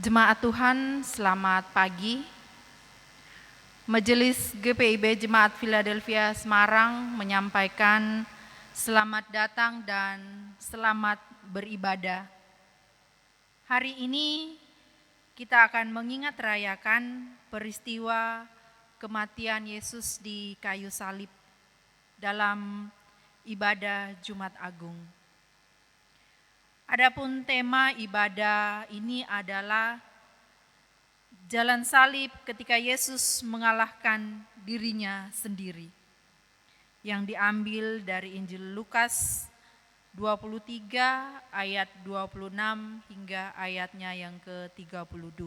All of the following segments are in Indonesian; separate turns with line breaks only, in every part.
Jemaat Tuhan, selamat pagi. Majelis GPIB Jemaat Philadelphia Semarang menyampaikan selamat datang dan selamat beribadah. Hari ini kita akan mengingat rayakan peristiwa kematian Yesus di kayu salib dalam ibadah Jumat Agung. Adapun tema ibadah ini adalah jalan salib ketika Yesus mengalahkan dirinya sendiri, yang diambil dari Injil Lukas 23 ayat 26 hingga ayatnya yang ke-32.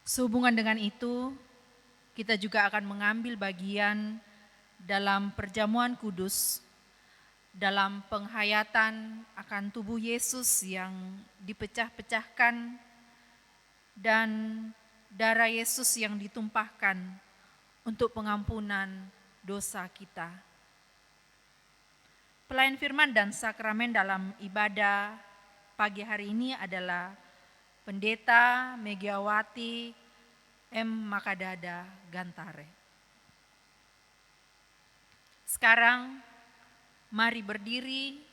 Sehubungan dengan itu, kita juga akan mengambil bagian dalam perjamuan kudus, dalam penghayatan akan tubuh Yesus yang dipecah-pecahkan dan darah Yesus yang ditumpahkan untuk pengampunan dosa kita. Pelayan firman dan sakramen dalam ibadah pagi hari ini adalah Pendeta Megawati M. Makadada Gantare. Sekarang mari berdiri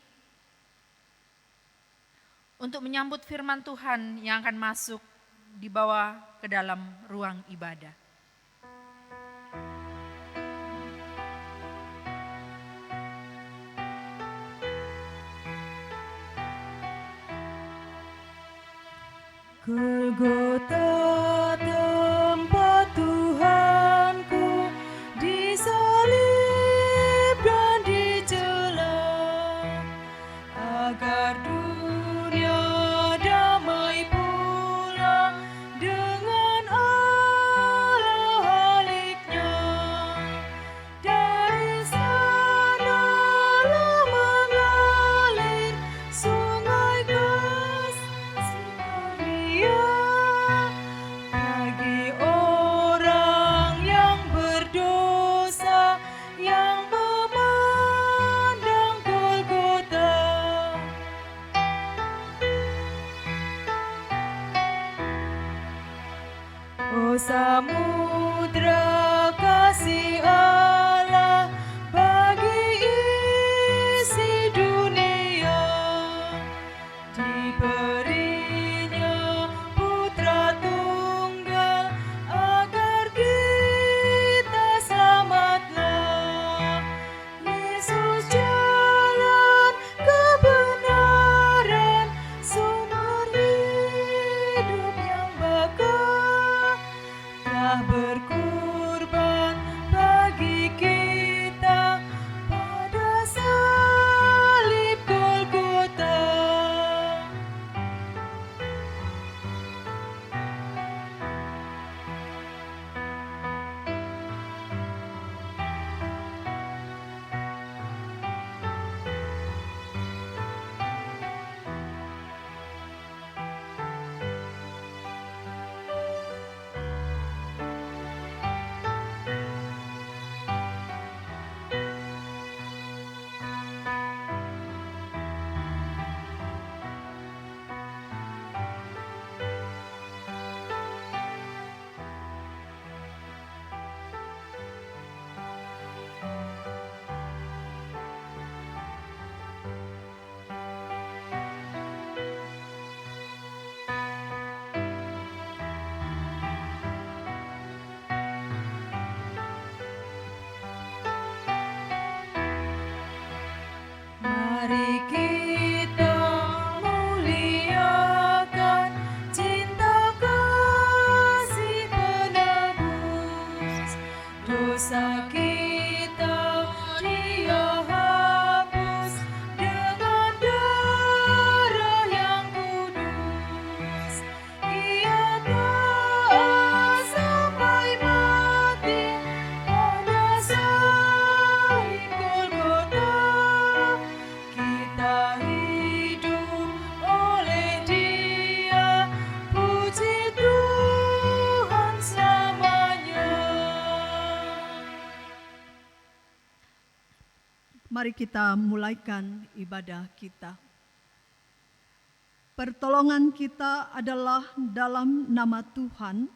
untuk menyambut firman Tuhan yang akan masuk dibawa ke dalam ruang ibadah.
Golgota tempat Tuhanku disalib dan dicela, agar dunia damai pula dengan Allah haliknya. Dari sanalah mengalir sungai kasih karunia bagi orang yang berdosa yang memandang Golgota. Oh samudra kasih Allah bagi isi dunia, diberinya Putra Tunggal agar kita selamatlah. Yesus jalan kebenaran, sumber hidup yang bakal, telah berkorban bagi kita pada salib Golgota. Mari kita muliakan cinta kasih penebus, dosa kita Dia hapus dengan darah yang kudus. Ia taat sampai mati pada salib Golgota. Kita hidup oleh Dia, puji Tuhan selamanya.
Mari kita mulaikan ibadah kita. Pertolongan kita adalah dalam nama Tuhan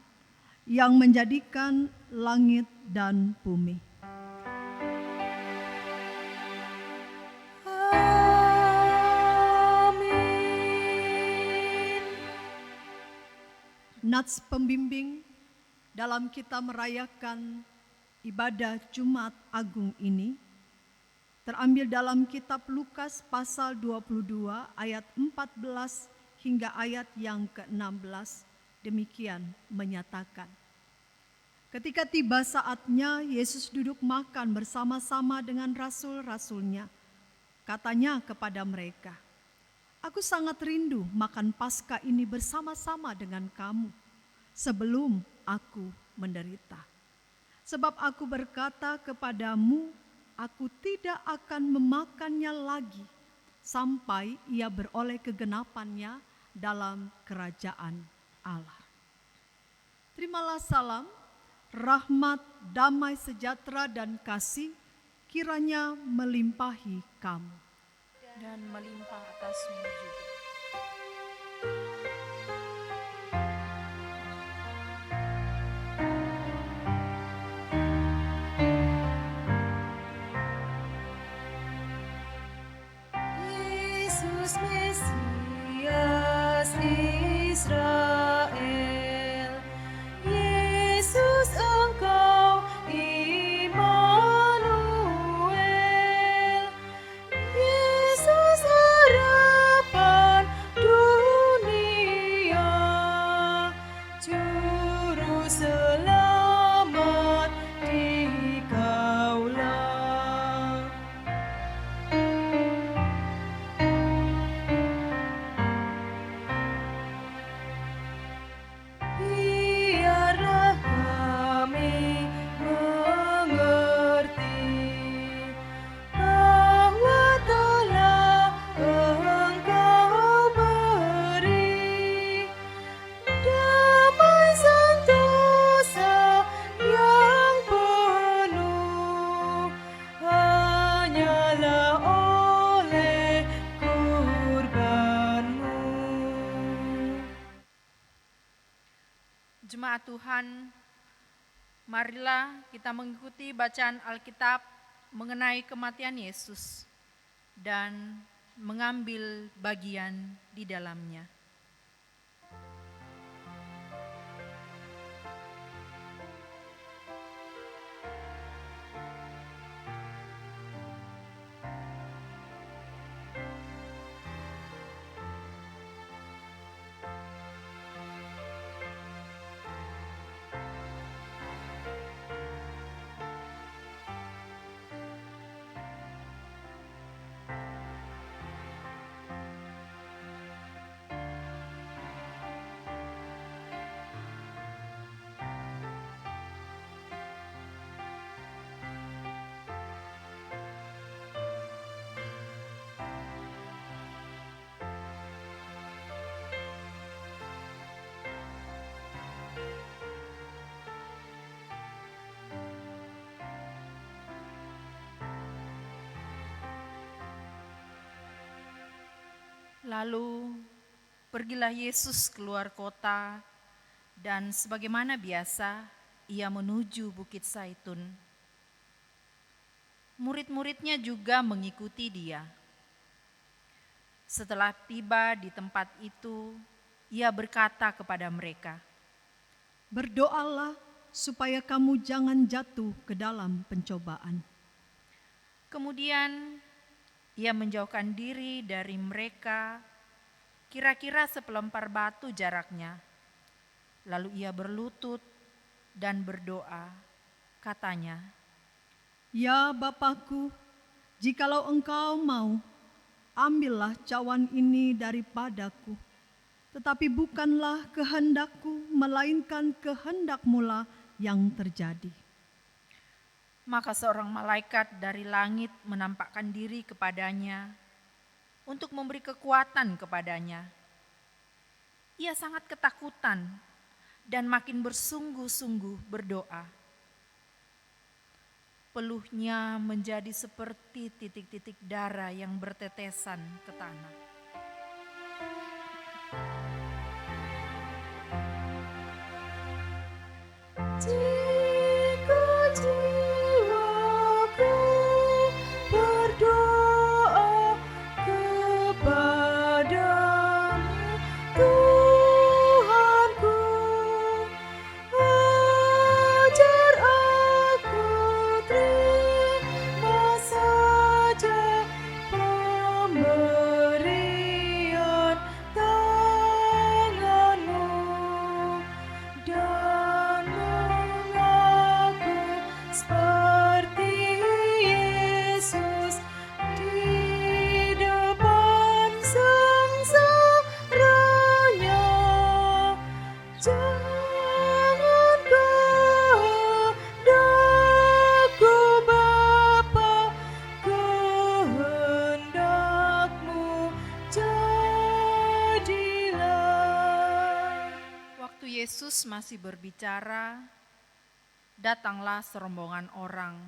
yang menjadikan langit dan bumi.
Amin.
Nats pembimbing dalam kita merayakan ibadah Jumat Agung ini terambil dalam kitab Lukas pasal 22 ayat 14 hingga ayat yang ke-16. Demikian menyatakan, ketika tiba saatnya Yesus duduk makan bersama-sama dengan rasul-rasulnya. Katanya kepada mereka, "Aku sangat rindu makan Paskah ini bersama-sama dengan kamu sebelum aku menderita. Sebab aku berkata kepadamu, aku tidak akan memakannya lagi sampai ia beroleh kegenapannya dalam kerajaan Allah." Terimalah salam, rahmat, damai sejahtera dan kasih kiranya melimpahi kamu.
Dan melimpah atasmu juga.
Yesus Mesias Israel, Yesus Engkau Immanuel, Yesus harapan dunia, Juru Selamat Dikaulah. Biarlah kami mengerti bahwa telah Engkau beri damai sentosa yang penuh hanyalah oleh kurban-Mu.
Jemaat Tuhan, marilah kita mengikuti bacaan Alkitab mengenai kematian Yesus dan mengambil bagian di dalamnya. Lalu pergilah Yesus keluar kota dan sebagaimana biasa ia menuju Bukit Zaitun. Murid-muridnya juga mengikuti dia. Setelah tiba di tempat itu, ia berkata kepada mereka,
Berdoalah supaya kamu jangan jatuh ke dalam pencobaan.
Kemudian ia menjauhkan diri dari mereka, kira-kira sepelempar batu jaraknya. Lalu ia berlutut dan berdoa, katanya,
Ya Bapakku, jikalau Engkau mau, ambillah cawan ini daripadaku. Tetapi bukanlah kehendakku, melainkan kehendak-Mu-lah yang terjadi.
Maka seorang malaikat dari langit menampakkan diri kepadanya untuk memberi kekuatan kepadanya. Ia sangat ketakutan dan makin bersungguh-sungguh berdoa. Peluhnya menjadi seperti titik-titik darah yang bertetesan ke tanah.
Jika jiwaku berdoa kepadamu, Tuhanku, ajar aku terima saja pemberian tanganmu dan mengaku seperti Yesus di depan sengsaranya. Jangan kehendakku Bapa, kehendakmu jadilah.
Waktu Yesus masih berbicara, datanglah serombongan orang.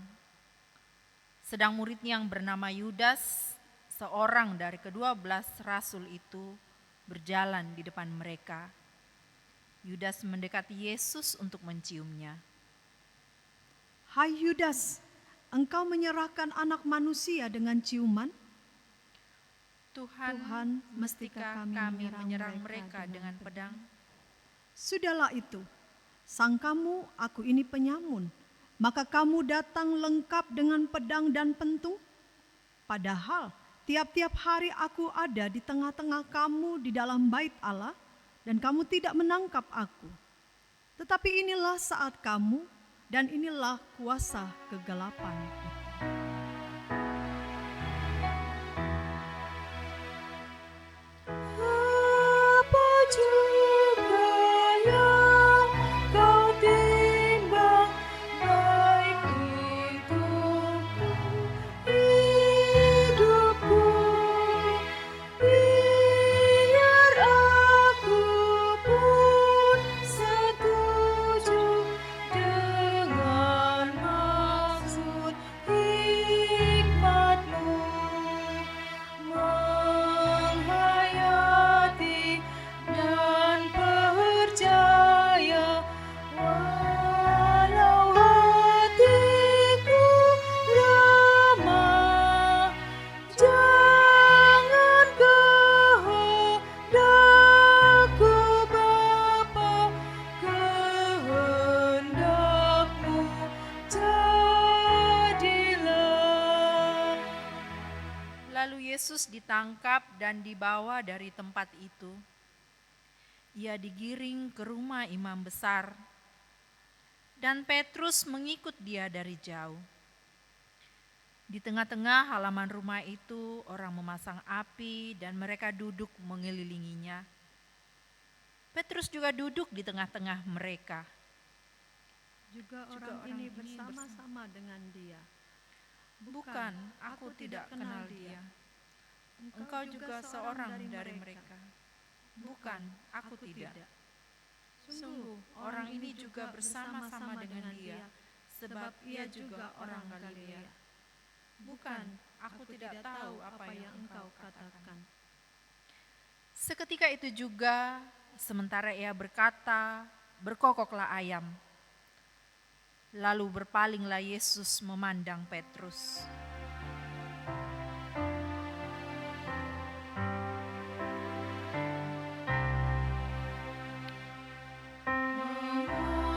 Sedang muridnya yang bernama Yudas, seorang dari ke-12 rasul itu, berjalan di depan mereka. Yudas mendekati Yesus untuk menciumnya.
Hai Yudas, engkau menyerahkan anak manusia dengan ciuman?
Tuhan,
Tuhan,
mestikah kami menyerang mereka dengan pedang?
Sudahlah itu, sangkamu aku ini penyamun, maka kamu datang lengkap dengan pedang dan pentung? Padahal tiap-tiap hari aku ada di tengah-tengah kamu di dalam bait Allah, dan kamu tidak menangkap aku. Tetapi inilah saat kamu, dan inilah kuasa kegelapan.
Apa juga yang kau timbang, baik itu hidupku, biar aku pun setuju dengan maksud hikmatmu. Menghayati dan percaya, walau hatiku lemah, jangan kehendakku Bapa, kehendakmu jadilah.
Lalu Yesus ditangkap dan dibawa dari tempat itu. Ia digiring ke rumah imam besar, dan Petrus mengikut dia dari jauh. Di tengah-tengah halaman rumah itu orang memasang api dan mereka duduk mengelilinginya. Petrus juga duduk di tengah-tengah mereka.
Juga
orang
orang ini
ini
bersama-sama dengan dia.
Bukan, aku tidak kenal dia. Engkau juga seorang dari mereka. Bukan, aku tidak. Sungguh, orang ini juga bersama-sama dengan dia, sebab ia juga orang Galilea. Bukan, aku tidak tahu apa yang engkau katakan. Seketika itu juga, sementara ia berkata, berkokoklah ayam. Lalu berpalinglah Yesus memandang Petrus.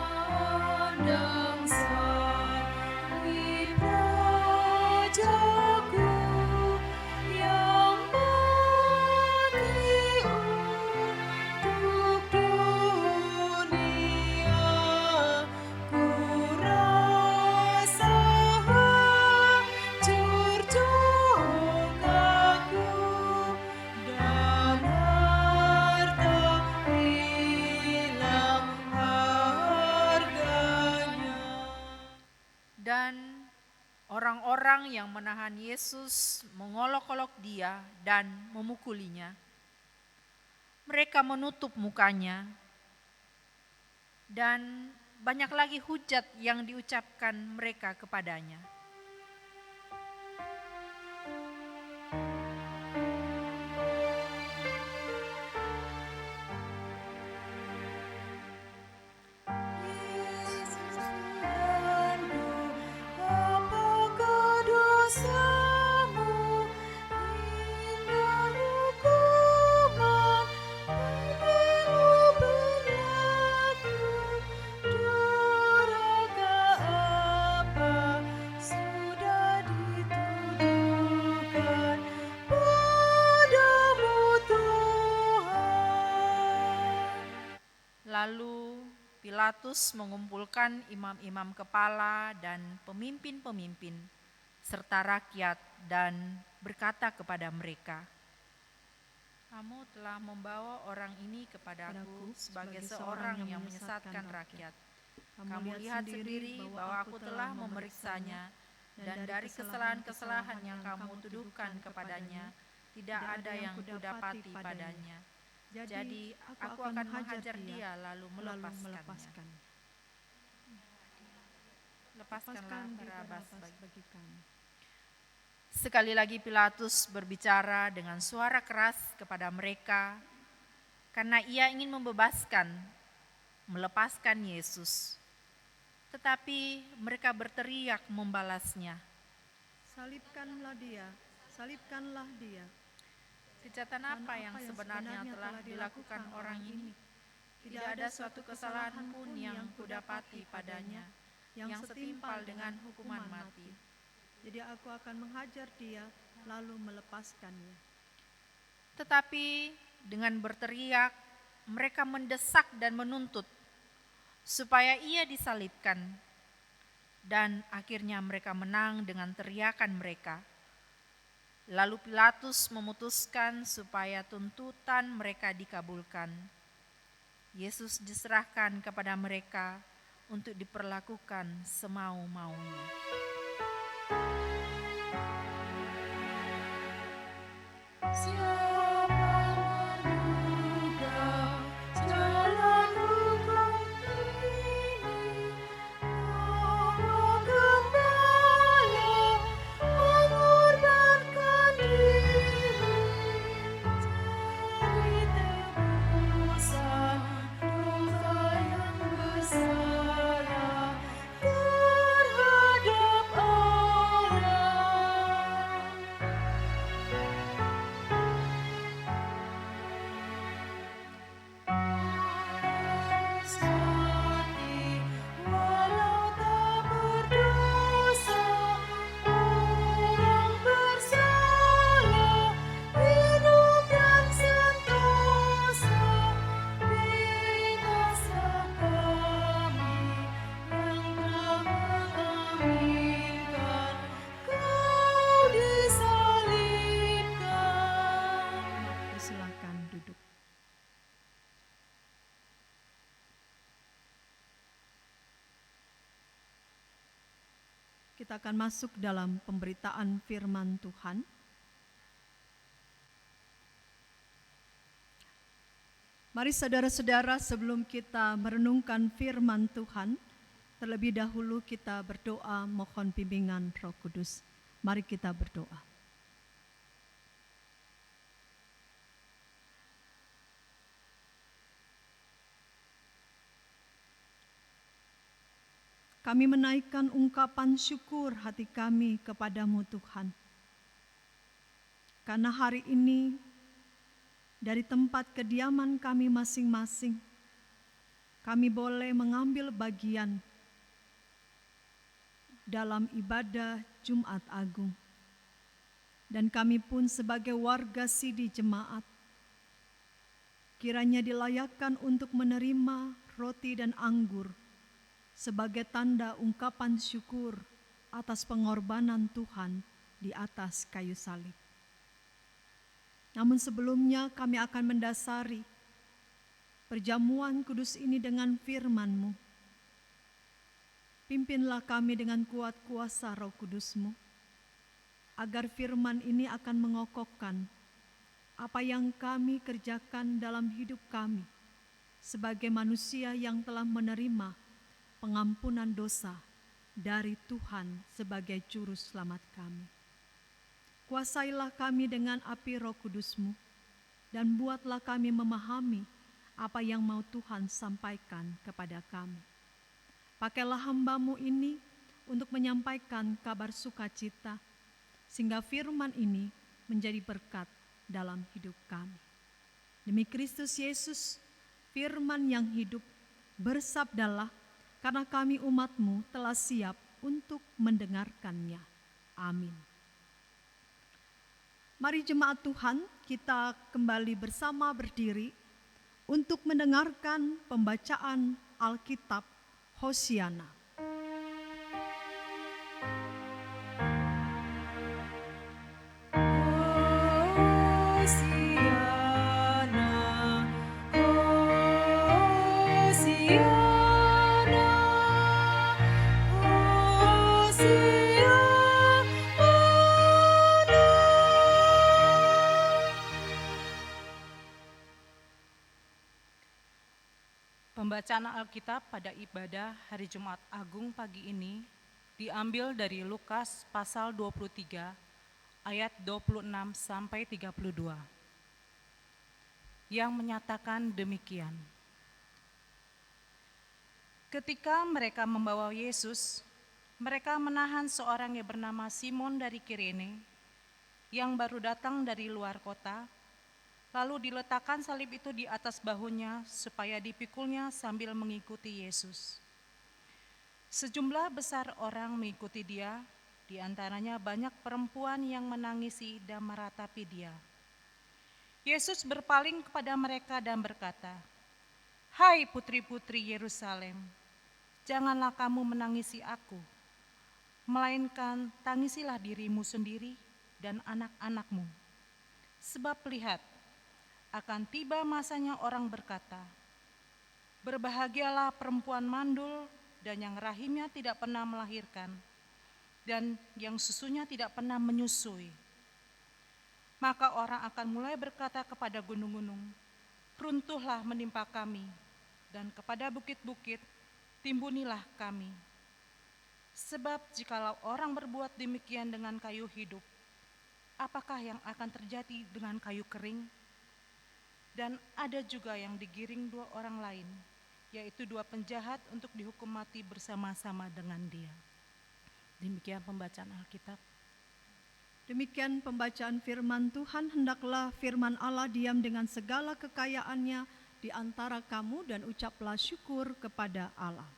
Memandang sang Rajaku yang mati untuk dunia, ku rasa hancur jongkakku dan harta hilang harganya.
Dan orang-orang yang menahan Yesus mengolok-olok dia dan memukulinya. Mereka menutup mukanya, dan banyak lagi hujat yang diucapkan mereka kepadanya. Pilatus mengumpulkan imam-imam kepala dan pemimpin-pemimpin serta rakyat dan berkata kepada mereka, "Kamu telah membawa orang ini kepadaku sebagai seorang yang menyesatkan rakyat. Kamu lihat sendiri bahwa aku telah memeriksanya, dan dari kesalahan-kesalahan yang kamu tuduhkan kepadanya, tidak ada yang kudapati padanya. Jadi aku akan menghajar dia lalu melepaskannya. Lepaskanlah Barabas bagi kami." Sekali lagi Pilatus berbicara dengan suara keras kepada mereka karena ia ingin melepaskan Yesus. Tetapi mereka berteriak membalasnya,
Salibkanlah dia, salibkanlah dia.
"Kejahatan apa yang sebenarnya telah dilakukan orang ini? Tidak ada suatu kesalahan pun yang kudapati padanya yang setimpal dengan hukuman mati.
Jadi aku akan menghajar dia lalu melepaskannya."
Tetapi dengan berteriak, mereka mendesak dan menuntut supaya ia disalibkan. Dan akhirnya mereka menang dengan teriakan mereka. Lalu Pilatus memutuskan supaya tuntutan mereka dikabulkan. Yesus diserahkan kepada mereka untuk diperlakukan semau-maunya.
Siapa menduga jalan hukum ini, bahwa Gembala mengorbankan diri jadi tebusan dosa yang besar terhadap Allah. Mati walau tak berdosa, orang bersalah hidup dan sentosa. Binaslah kami yang telah mengaminkan Kau disalibkan.
Silakan duduk. Kita akan masuk dalam pemberitaan firman Tuhan. Mari saudara-saudara, sebelum kita merenungkan firman Tuhan, terlebih dahulu kita berdoa mohon bimbingan Roh Kudus. Mari kita berdoa. Kami menaikkan ungkapan syukur hati kami kepadamu Tuhan. Karena hari ini dari tempat kediaman kami masing-masing, kami boleh mengambil bagian dalam ibadah Jumat Agung. Dan kami pun sebagai warga Sidi Jemaat, kiranya dilayakkan untuk menerima roti dan anggur sebagai tanda ungkapan syukur atas pengorbanan Tuhan di atas kayu salib. Namun sebelumnya kami akan mendasari perjamuan kudus ini dengan firman-Mu. Pimpinlah kami dengan kuat kuasa Roh Kudus-Mu, agar firman ini akan mengokohkan apa yang kami kerjakan dalam hidup kami sebagai manusia yang telah menerima pengampunan dosa dari Tuhan sebagai juru selamat kami. Kuasailah kami dengan api Roh Kudus-Mu, dan buatlah kami memahami apa yang mau Tuhan sampaikan kepada kami. Pakailah hamba-Mu ini untuk menyampaikan kabar sukacita, sehingga firman ini menjadi berkat dalam hidup kami. Demi Kristus Yesus, firman yang hidup, bersabdalah, karena kami umat-Mu telah siap untuk mendengarkannya. Amin. Mari jemaat Tuhan, kita kembali bersama berdiri untuk mendengarkan pembacaan Alkitab Hosiana.
Hosiana, Hosiana,
Pembacaan Alkitab pada ibadah hari Jumat Agung pagi ini diambil dari Lukas pasal 23 ayat 26 sampai 32 yang menyatakan demikian. Ketika mereka membawa Yesus, mereka menahan seorang yang bernama Simon dari Kirene yang baru datang dari luar kota. Lalu diletakkan salib itu di atas bahunya supaya dipikulnya sambil mengikuti Yesus. Sejumlah besar orang mengikuti dia, di antaranya banyak perempuan yang menangisi dan meratapi dia. Yesus berpaling kepada mereka dan berkata, "Hai putri-putri Yerusalem, janganlah kamu menangisi aku, melainkan tangisilah dirimu sendiri dan anak-anakmu. Sebab lihat, akan tiba masanya orang berkata, berbahagialah perempuan mandul dan yang rahimnya tidak pernah melahirkan, dan yang susunya tidak pernah menyusui. Maka orang akan mulai berkata kepada gunung-gunung, runtuhlah menimpa kami, dan kepada bukit-bukit, timbunilah kami. Sebab jikalau orang berbuat demikian dengan kayu hidup, apakah yang akan terjadi dengan kayu kering? Dan ada juga yang digiring dua orang lain, yaitu dua penjahat untuk dihukum mati bersama-sama dengan dia." Demikian pembacaan Alkitab.
Demikian pembacaan firman Tuhan. Hendaklah firman Allah diam dengan segala kekayaannya di antara kamu dan ucaplah syukur kepada Allah.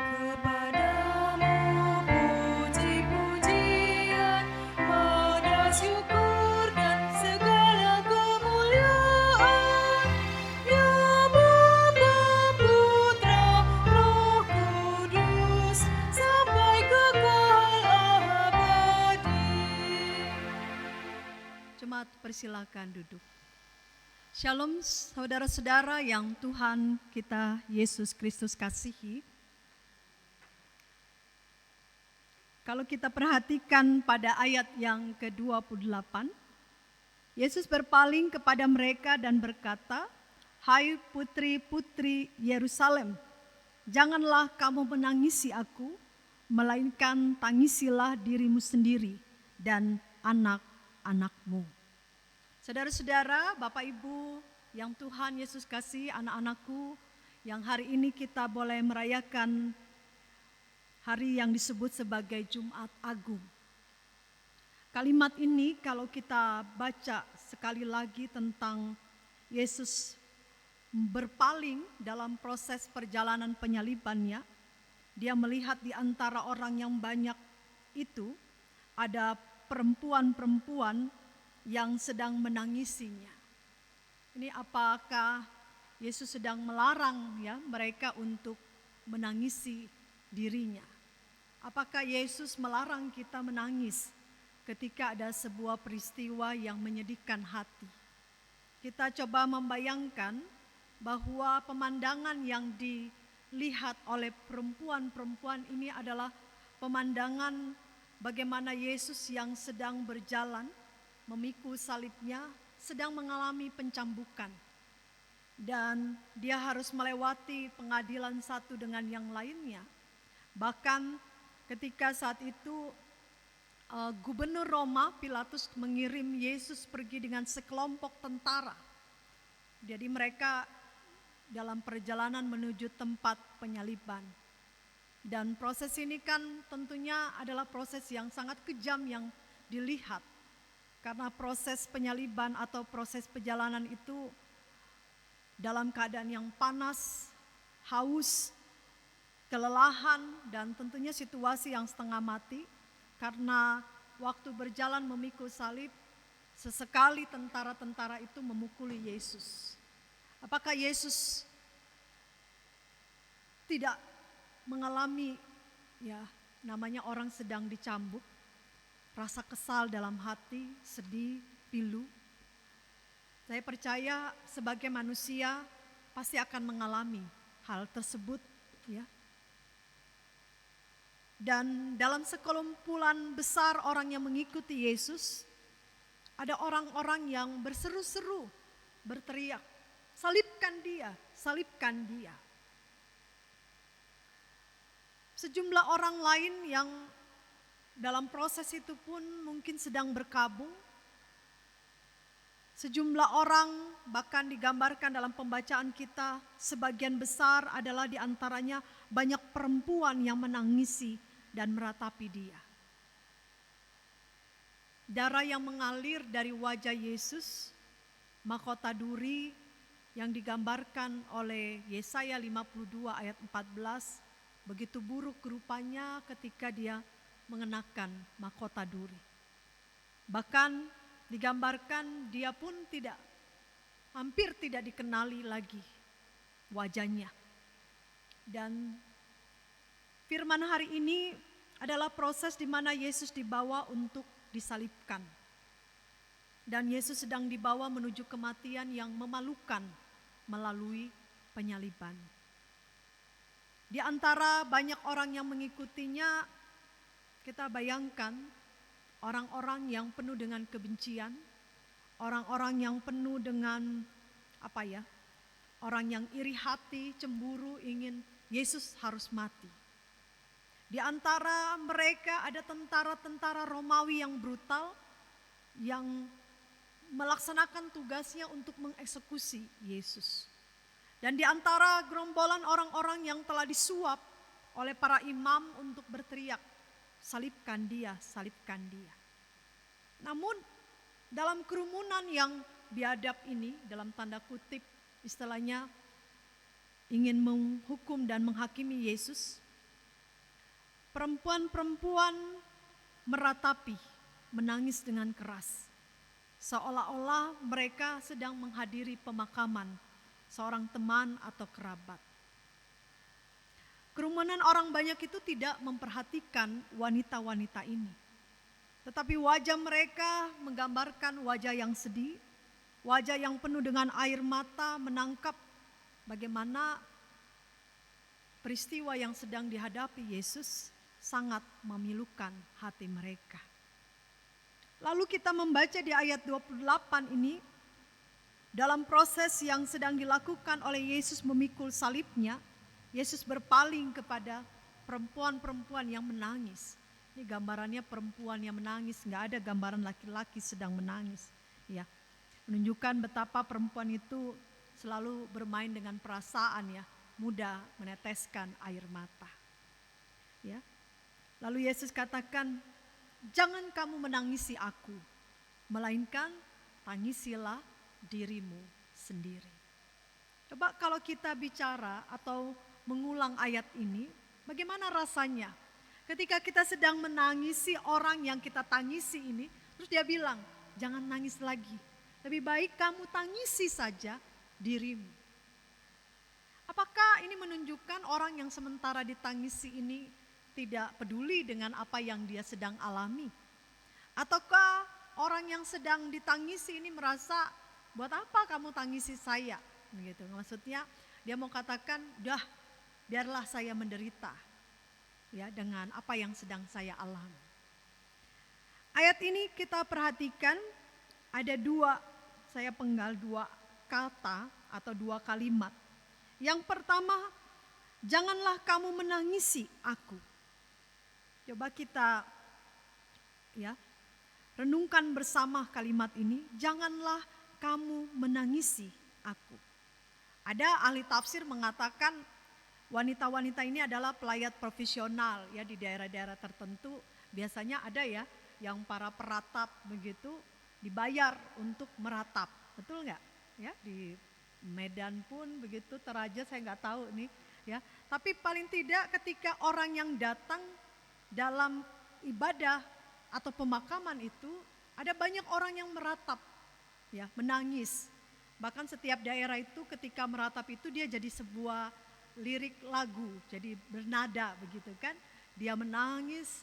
Kepadamu puji-pujian, pada syukur dan segala kemuliaan, ya Bapa, Putra, Roh Kudus, sampai kekal abadi.
Jemaat persilakan duduk. Shalom saudara-saudara yang Tuhan kita Yesus Kristus kasihi. Kalau kita perhatikan pada ayat yang ke-28, Yesus berpaling kepada mereka dan berkata, "Hai putri-putri Yerusalem, janganlah kamu menangisi aku, melainkan tangisilah dirimu sendiri dan anak-anakmu." Saudara-saudara, Bapak Ibu yang Tuhan Yesus kasih, anak-anakku, yang hari ini kita boleh merayakan hari yang disebut sebagai Jumat Agung. Kalimat ini kalau kita baca sekali lagi tentang Yesus berpaling dalam proses perjalanan penyalibannya, dia melihat di antara orang yang banyak itu ada perempuan-perempuan yang sedang menangisinya. Ini apakah Yesus sedang melarang ya mereka untuk menangisi dirinya? Apakah Yesus melarang kita menangis ketika ada sebuah peristiwa yang menyedihkan hati? Kita coba membayangkan bahwa pemandangan yang dilihat oleh perempuan-perempuan ini adalah pemandangan bagaimana Yesus yang sedang berjalan memikul salibnya, sedang mengalami pencambukan. Dan dia harus melewati pengadilan satu dengan yang lainnya. Bahkan ketika saat itu Gubernur Roma Pilatus mengirim Yesus pergi dengan sekelompok tentara. Jadi mereka dalam perjalanan menuju tempat penyaliban. Dan proses ini kan tentunya adalah proses yang sangat kejam yang dilihat. Karena proses penyaliban atau proses perjalanan itu dalam keadaan yang panas, haus, kelelahan, dan tentunya situasi yang setengah mati. Karena waktu berjalan memikul salib Sesekali tentara-tentara itu memukuli Yesus. Apakah Yesus tidak mengalami namanya orang sedang dicambuk, rasa kesal dalam hati, sedih, pilu? Saya percaya sebagai manusia pasti akan mengalami hal tersebut, ya. Dan dalam sekelumpulan besar orang yang mengikuti Yesus, ada orang-orang yang berseru-seru, berteriak, salibkan dia, salibkan dia. Sejumlah orang lain yang dalam proses itu pun mungkin sedang berkabung. Sejumlah orang bahkan digambarkan dalam pembacaan kita, sebagian besar adalah diantaranya banyak perempuan yang menangisi dan meratapi dia. Darah yang mengalir dari wajah Yesus, mahkota duri yang digambarkan oleh Yesaya 52 ayat 14, begitu buruk rupanya ketika dia mengenakan mahkota duri. Bahkan digambarkan dia pun hampir tidak dikenali lagi wajahnya. Dan firman hari ini adalah proses di mana Yesus dibawa untuk disalibkan. Dan Yesus sedang dibawa menuju kematian yang memalukan melalui penyaliban. Di antara banyak orang yang mengikutinya, kita bayangkan orang-orang yang penuh dengan kebencian, orang-orang yang penuh dengan orang yang iri hati, cemburu, ingin Yesus harus mati. Di antara mereka ada tentara-tentara Romawi yang brutal, yang melaksanakan tugasnya untuk mengeksekusi Yesus. Dan di antara gerombolan orang-orang yang telah disuap oleh para imam untuk berteriak, salibkan dia, salibkan dia. Namun dalam kerumunan yang biadab ini, dalam tanda kutip istilahnya ingin menghukum dan menghakimi Yesus, perempuan-perempuan meratapi, menangis dengan keras. Seolah-olah mereka sedang menghadiri pemakaman seorang teman atau kerabat. Kerumunan orang banyak itu tidak memperhatikan wanita-wanita ini. Tetapi wajah mereka menggambarkan wajah yang sedih, wajah yang penuh dengan air mata menangkap bagaimana peristiwa yang sedang dihadapi Yesus sangat memilukan hati mereka. Lalu kita membaca di ayat 28 ini, dalam proses yang sedang dilakukan oleh Yesus memikul salibnya, Yesus berpaling kepada perempuan-perempuan yang menangis. Ini gambarannya perempuan yang menangis, nggak ada gambaran laki-laki sedang menangis. Ya, menunjukkan betapa perempuan itu selalu bermain dengan perasaan, ya, mudah meneteskan air mata. Ya, lalu Yesus katakan, jangan kamu menangisi aku, melainkan tangisilah dirimu sendiri. Coba kalau kita bicara atau mengulang ayat ini, bagaimana rasanya ketika kita sedang menangisi orang yang kita tangisi ini, terus dia bilang, jangan nangis lagi, lebih baik kamu tangisi saja dirimu. Apakah ini menunjukkan orang yang sementara ditangisi ini tidak peduli dengan apa yang dia sedang alami? Ataukah orang yang sedang ditangisi ini merasa, buat apa kamu tangisi saya? Begitu. Maksudnya dia mau katakan, dah biarlah saya menderita, ya, dengan apa yang sedang saya alami. Ayat ini kita perhatikan ada saya penggal dua kata atau dua kalimat. Yang pertama, janganlah kamu menangisi aku. Coba kita renungkan bersama kalimat ini, janganlah kamu menangisi aku. Ada ahli tafsir mengatakan wanita-wanita ini adalah pelayat profesional, ya, di daerah-daerah tertentu biasanya ada, ya, yang para peratap begitu dibayar untuk meratap, betul nggak? Ya, di Medan pun begitu, Toraja saya nggak tahu nih, ya. Tapi paling tidak ketika orang yang datang dalam ibadah atau pemakaman itu Ada banyak orang yang meratap, ya, menangis. Bahkan setiap daerah itu ketika meratap itu dia jadi sebuah lirik lagu, jadi bernada begitu kan. Dia menangis,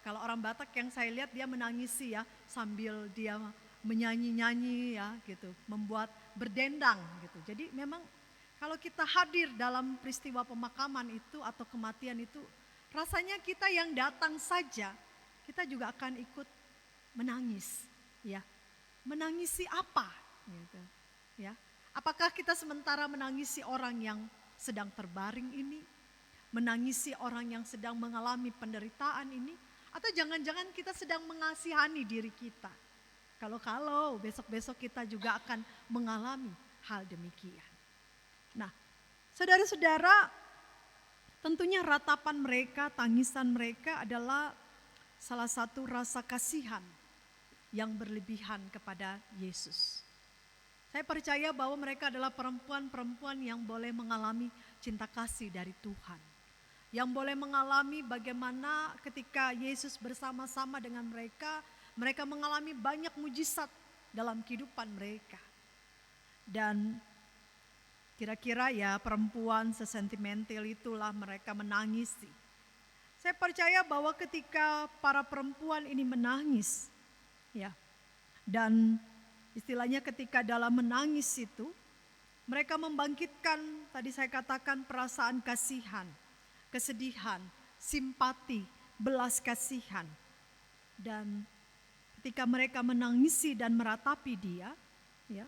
kalau orang Batak yang saya lihat dia menangisi ya, sambil dia menyanyi-nyanyi ya gitu, membuat berdendang gitu. Jadi memang kalau kita hadir dalam peristiwa pemakaman itu atau kematian itu, rasanya kita yang datang saja, kita juga akan ikut menangis, ya. Menangisi apa? Gitu, ya. Apakah kita sementara menangisi orang yang sedang terbaring ini, menangisi orang yang sedang mengalami penderitaan ini, atau jangan-jangan kita sedang mengasihani diri kita? Kalau besok-besok kita juga akan mengalami hal demikian. Nah, saudara-saudara, tentunya ratapan mereka, tangisan mereka adalah salah satu rasa kasihan yang berlebihan kepada Yesus. Saya percaya bahwa mereka adalah perempuan-perempuan yang boleh mengalami cinta kasih dari Tuhan. Yang boleh mengalami bagaimana ketika Yesus bersama-sama dengan mereka, mereka mengalami banyak mujizat dalam kehidupan mereka. Dan kira-kira ya perempuan sesentimental itulah mereka menangisi. Saya percaya bahwa ketika para perempuan ini menangis, ya, dan istilahnya ketika dalam menangis itu, mereka membangkitkan tadi saya katakan perasaan kasihan, kesedihan, simpati, belas kasihan. Dan ketika mereka menangisi dan meratapi dia, ya,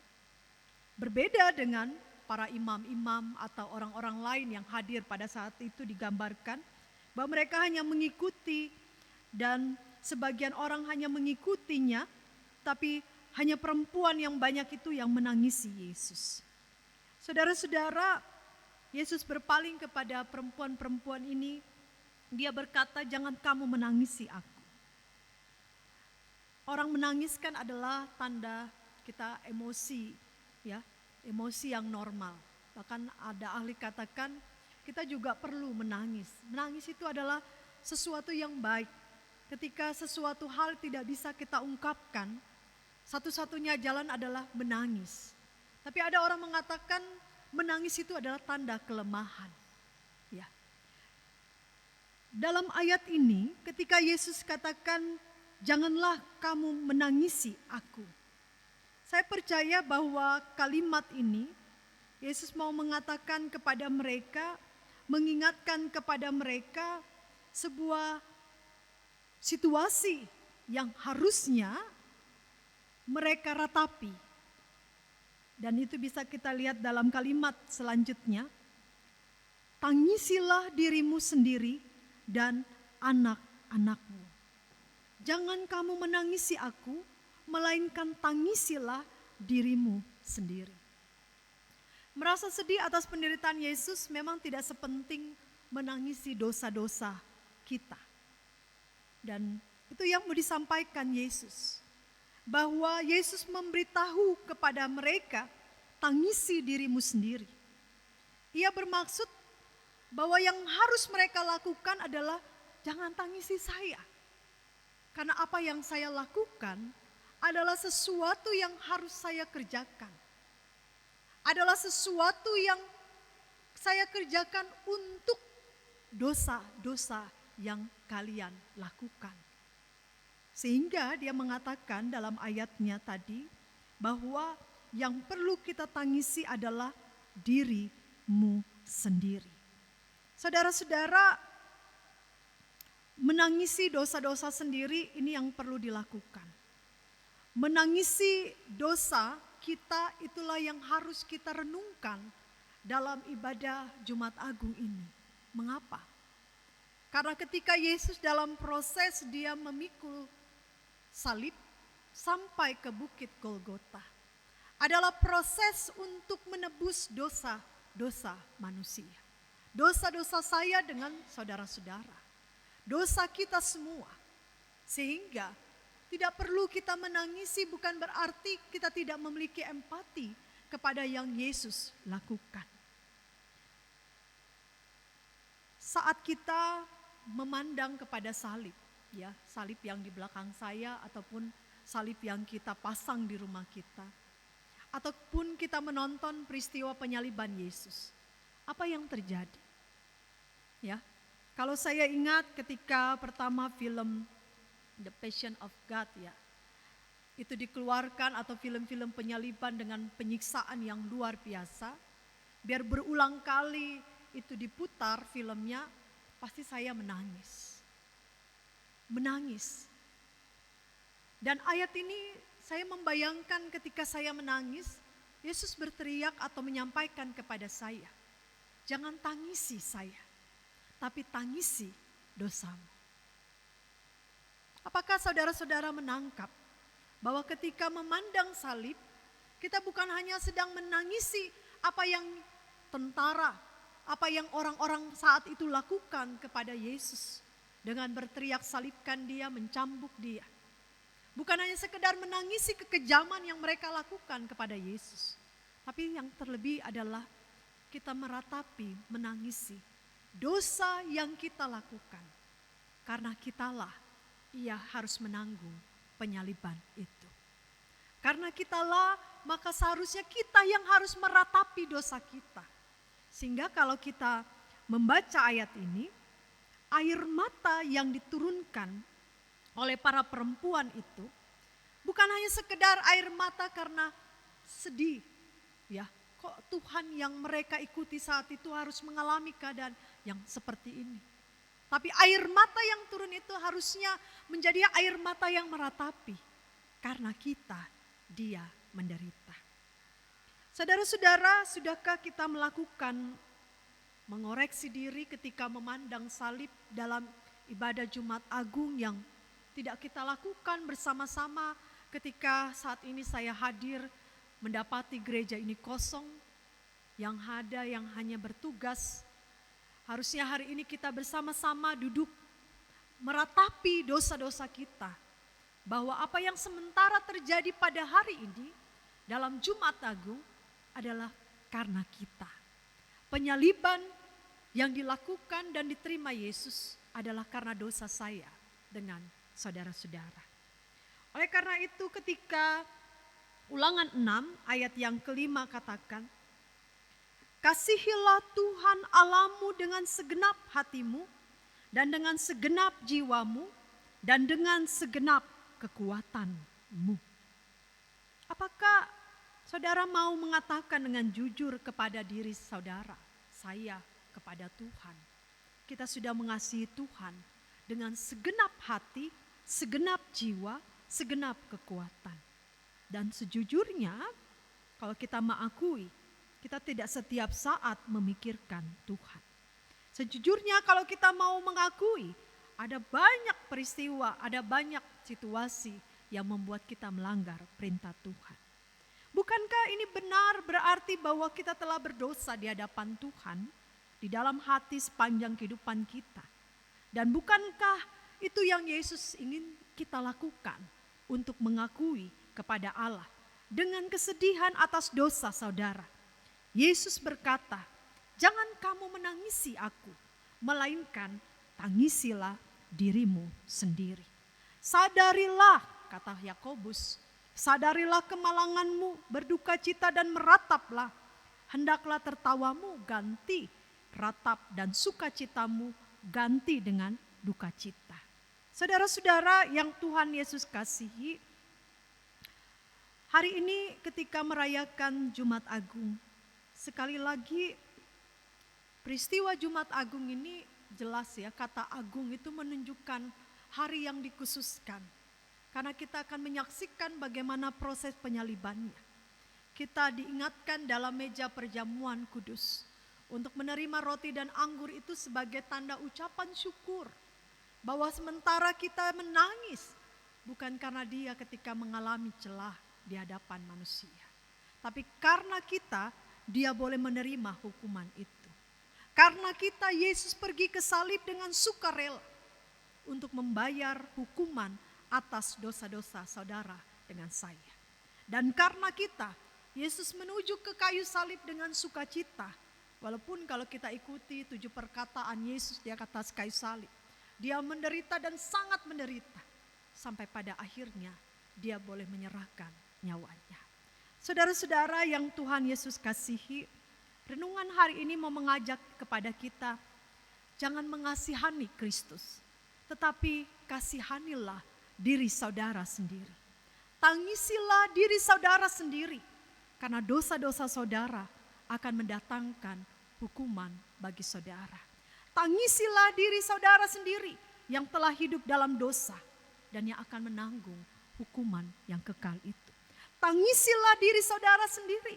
berbeda dengan para imam-imam atau orang-orang lain yang hadir pada saat itu, digambarkan bahwa mereka hanya mengikuti dan sebagian orang hanya mengikutinya, tapi hanya perempuan yang banyak itu yang menangisi Yesus. Saudara-saudara, Yesus berpaling kepada perempuan-perempuan ini. Dia berkata, jangan kamu menangisi aku. Orang menangis kan adalah tanda kita emosi, ya, emosi yang normal. Bahkan ada ahli katakan kita juga perlu menangis. Menangis itu adalah sesuatu yang baik. Ketika sesuatu hal tidak bisa kita ungkapkan, satu-satunya jalan adalah menangis. Tapi ada orang mengatakan menangis itu adalah tanda kelemahan. Ya. Dalam ayat ini ketika Yesus katakan janganlah kamu menangisi aku. Saya percaya bahwa kalimat ini Yesus mau mengatakan kepada mereka, mengingatkan kepada mereka sebuah situasi yang harusnya mereka ratapi. Dan itu bisa kita lihat dalam kalimat selanjutnya. Tangisilah dirimu sendiri dan anak-anakmu. Jangan kamu menangisi aku, melainkan tangisilah dirimu sendiri. Merasa sedih atas penderitaan Yesus memang tidak sepenting menangisi dosa-dosa kita. Dan itu yang mau disampaikan Yesus. Bahwa Yesus memberitahu kepada mereka, tangisi dirimu sendiri. Ia bermaksud bahwa yang harus mereka lakukan adalah jangan tangisi saya. Karena apa yang saya lakukan adalah sesuatu yang harus saya kerjakan. Adalah sesuatu yang saya kerjakan untuk dosa-dosa yang kalian lakukan. Sehingga dia mengatakan dalam ayatnya tadi bahwa yang perlu kita tangisi adalah dirimu sendiri. Saudara-saudara, menangisi dosa-dosa sendiri ini yang perlu dilakukan. Menangisi dosa kita itulah yang harus kita renungkan dalam ibadah Jumat Agung ini. Mengapa? Karena ketika Yesus dalam proses dia memikul salib sampai ke bukit Golgota adalah proses untuk menebus dosa-dosa manusia. Dosa-dosa saya dengan saudara-saudara. Dosa kita semua. Sehingga tidak perlu kita menangisi bukan berarti kita tidak memiliki empati kepada yang Yesus lakukan. Saat kita memandang kepada salib, ya, salib yang di belakang saya ataupun salib yang kita pasang di rumah kita. Ataupun kita menonton peristiwa penyaliban Yesus. Apa yang terjadi? Ya, kalau saya ingat ketika pertama film The Passion of God, ya, itu dikeluarkan, atau film-film penyaliban dengan penyiksaan yang luar biasa, biar berulang kali itu diputar filmnya, pasti saya menangis. Menangis. Dan ayat ini saya membayangkan ketika saya menangis, Yesus berteriak atau menyampaikan kepada saya, jangan tangisi saya, tapi tangisi dosamu. Apakah saudara-saudara menangkap bahwa ketika memandang salib, kita bukan hanya sedang menangisi apa yang tentara, apa yang orang-orang saat itu lakukan kepada Yesus dengan berteriak salibkan dia, mencambuk dia. Bukan hanya sekedar menangisi kekejaman yang mereka lakukan kepada Yesus. Tapi yang terlebih adalah kita meratapi, menangisi dosa yang kita lakukan. Karena kitalah ia harus menanggung penyaliban itu. Karena kitalah, maka seharusnya kita yang harus meratapi dosa kita. Sehingga kalau kita membaca ayat ini, air mata yang diturunkan oleh para perempuan itu bukan hanya sekedar air mata karena sedih, ya, kok Tuhan yang mereka ikuti saat itu harus mengalami keadaan yang seperti ini. Tapi air mata yang turun itu harusnya menjadi air mata yang meratapi, karena dia menderita. Saudara-saudara, sudahkah kita melakukan mengoreksi diri ketika memandang salib dalam ibadah Jumat Agung yang tidak kita lakukan bersama-sama ketika saat ini saya hadir mendapati gereja ini kosong, yang ada yang hanya bertugas. Harusnya hari ini kita bersama-sama duduk meratapi dosa-dosa kita. Bahwa apa yang sementara terjadi pada hari ini dalam Jumat Agung adalah karena kita. Penyaliban yang dilakukan dan diterima Yesus adalah karena dosa saya dengan saudara-saudara. Oleh karena itu ketika Ulangan 6 ayat yang kelima katakan, kasihilah Tuhan Allahmu dengan segenap hatimu dan dengan segenap jiwamu dan dengan segenap kekuatanmu. Apakah saudara mau mengatakan dengan jujur kepada diri saudara, saya kepada Tuhan, kita sudah mengasihi Tuhan dengan segenap hati, segenap jiwa, segenap kekuatan. Dan sejujurnya kalau kita mengakui, kita tidak setiap saat memikirkan Tuhan. Sejujurnya kalau kita mau mengakui, ada banyak peristiwa, ada banyak situasi yang membuat kita melanggar perintah Tuhan. Bukankah ini benar berarti bahwa kita telah berdosa di hadapan Tuhan di dalam hati sepanjang kehidupan kita? Dan bukankah itu yang Yesus ingin kita lakukan untuk mengakui kepada Allah dengan kesedihan atas dosa saudara? Yesus berkata, jangan kamu menangisi aku, melainkan tangisilah dirimu sendiri. Sadarilah, kata Yakobus, sadarilah kemalanganmu, berduka cita dan merataplah. Hendaklah tertawamu ganti ratap dan sukacitamu ganti dengan duka cita. Saudara-saudara yang Tuhan Yesus kasihi, hari ini ketika merayakan Jumat Agung, sekali lagi peristiwa Jumat Agung ini jelas ya, kata agung itu menunjukkan hari yang dikhususkan. Karena kita akan menyaksikan bagaimana proses penyalibannya. Kita diingatkan dalam meja perjamuan kudus untuk menerima roti dan anggur itu sebagai tanda ucapan syukur. Bahwa sementara kita menangis bukan karena dia ketika mengalami celah di hadapan manusia. Tapi karena kita, dia boleh menerima hukuman itu. Karena kita, Yesus pergi ke salib dengan sukarela untuk membayar hukuman atas dosa-dosa saudara dengan saya. Dan karena kita, Yesus menuju ke kayu salib dengan sukacita. Walaupun kalau kita ikuti 7 perkataan Yesus di atas kayu salib, Dia menderita dan sangat menderita. Sampai pada akhirnya dia boleh menyerahkan nyawanya. Saudara-saudara yang Tuhan Yesus kasihi, renungan hari ini mau mengajak kepada kita, jangan mengasihani Kristus, tetapi kasihanilah diri saudara sendiri. Tangisilah diri saudara sendiri, karena dosa-dosa saudara akan mendatangkan hukuman bagi saudara. Tangisilah diri saudara sendiri yang telah hidup dalam dosa dan yang akan menanggung hukuman yang kekal itu. Tangisilah diri saudara sendiri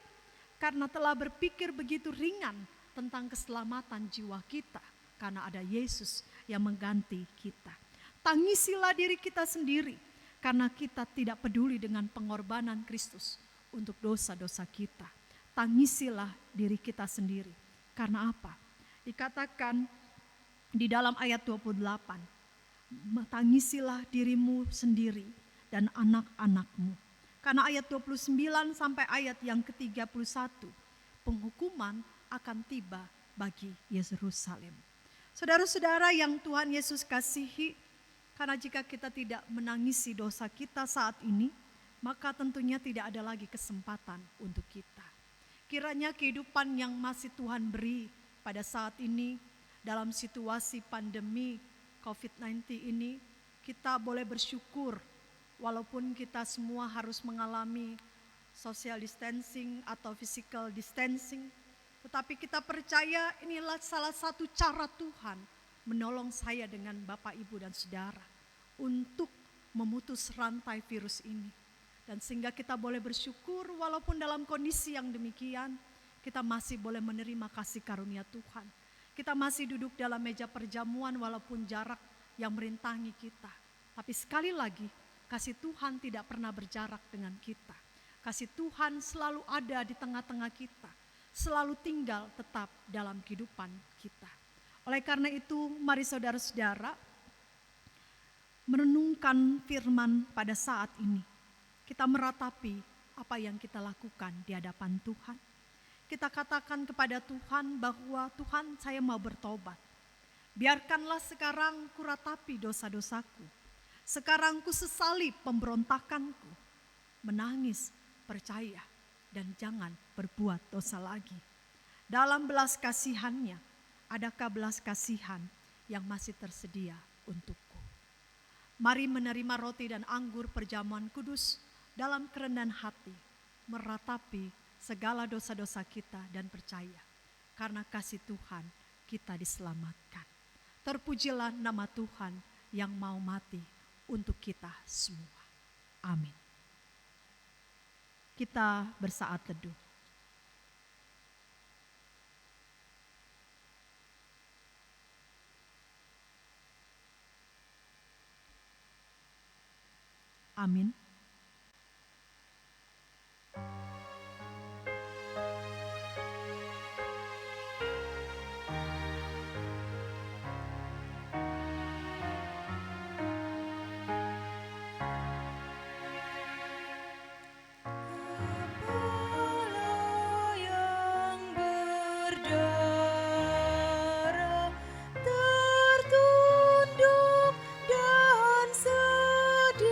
karena telah berpikir begitu ringan tentang keselamatan jiwa kita karena ada Yesus yang mengganti kita. Tangisilah diri kita sendiri karena kita tidak peduli dengan pengorbanan Kristus untuk dosa-dosa kita. Tangisilah diri kita sendiri. Karena apa? Dikatakan di dalam ayat 28, tangisilah dirimu sendiri dan anak-anakmu. Karena ayat 29 sampai ayat yang ke-31, penghukuman akan tiba bagi Yerusalem. Saudara-saudara yang Tuhan Yesus kasihi, karena jika kita tidak menangisi dosa kita saat ini, maka tentunya tidak ada lagi kesempatan untuk kita. Kiranya kehidupan yang masih Tuhan beri pada saat ini, dalam situasi pandemi COVID-19 ini, kita boleh bersyukur walaupun kita semua harus mengalami social distancing atau physical distancing. Tetapi kita percaya inilah salah satu cara Tuhan menolong saya dengan Bapak, Ibu, dan Saudara untuk memutus rantai virus ini. Dan sehingga kita boleh bersyukur walaupun dalam kondisi yang demikian, kita masih boleh menerima kasih karunia Tuhan. Kita masih duduk dalam meja perjamuan walaupun jarak yang merintangi kita. Tapi sekali lagi, kasih Tuhan tidak pernah berjarak dengan kita. Kasih Tuhan selalu ada di tengah-tengah kita, selalu tinggal tetap dalam kehidupan kita. Oleh karena itu, mari saudara-saudara merenungkan firman pada saat ini. Kita meratapi apa yang kita lakukan di hadapan Tuhan. Kita katakan kepada Tuhan bahwa Tuhan, saya mau bertobat. Biarkanlah sekarang kuratapi dosa-dosaku. Sekarang ku sesali pemberontakanku. Menangis, percaya, dan jangan berbuat dosa lagi. Dalam belas kasihannya, adakah belas kasihan yang masih tersedia untukku? Mari menerima roti dan anggur perjamuan kudus dalam kerendahan hati, meratapi segala dosa-dosa kita dan percaya, karena kasih Tuhan kita diselamatkan. Terpujilah nama Tuhan yang mau mati untuk kita semua. Amin. Kita bersaat teduh. Amin.
Kepala yang berdarah tertunduk dan sedih,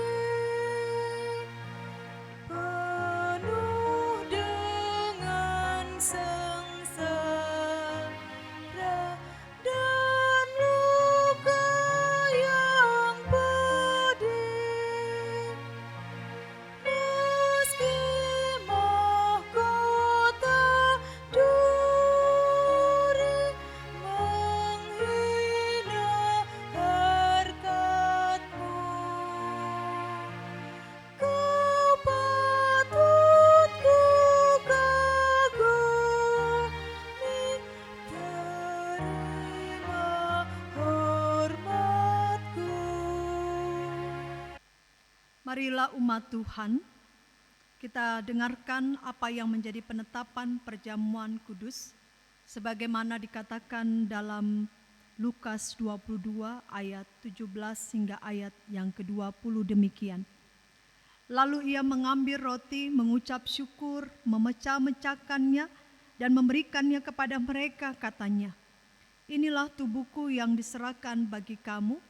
penuh dengan sengsara dan luka yang pedih. Meski mahkota duri menghina harkatmu, kau patut ku kagumi, terima hormatku.
Marilah umat Tuhan, kita dengarkan apa yang menjadi penetapan perjamuan kudus sebagaimana dikatakan dalam Lukas 22 ayat 17 hingga ayat yang ke-20 demikian. Lalu ia mengambil roti, mengucap syukur, memecah-mecahkannya dan memberikannya kepada mereka, katanya, "Inilah tubuhku yang diserahkan bagi kamu,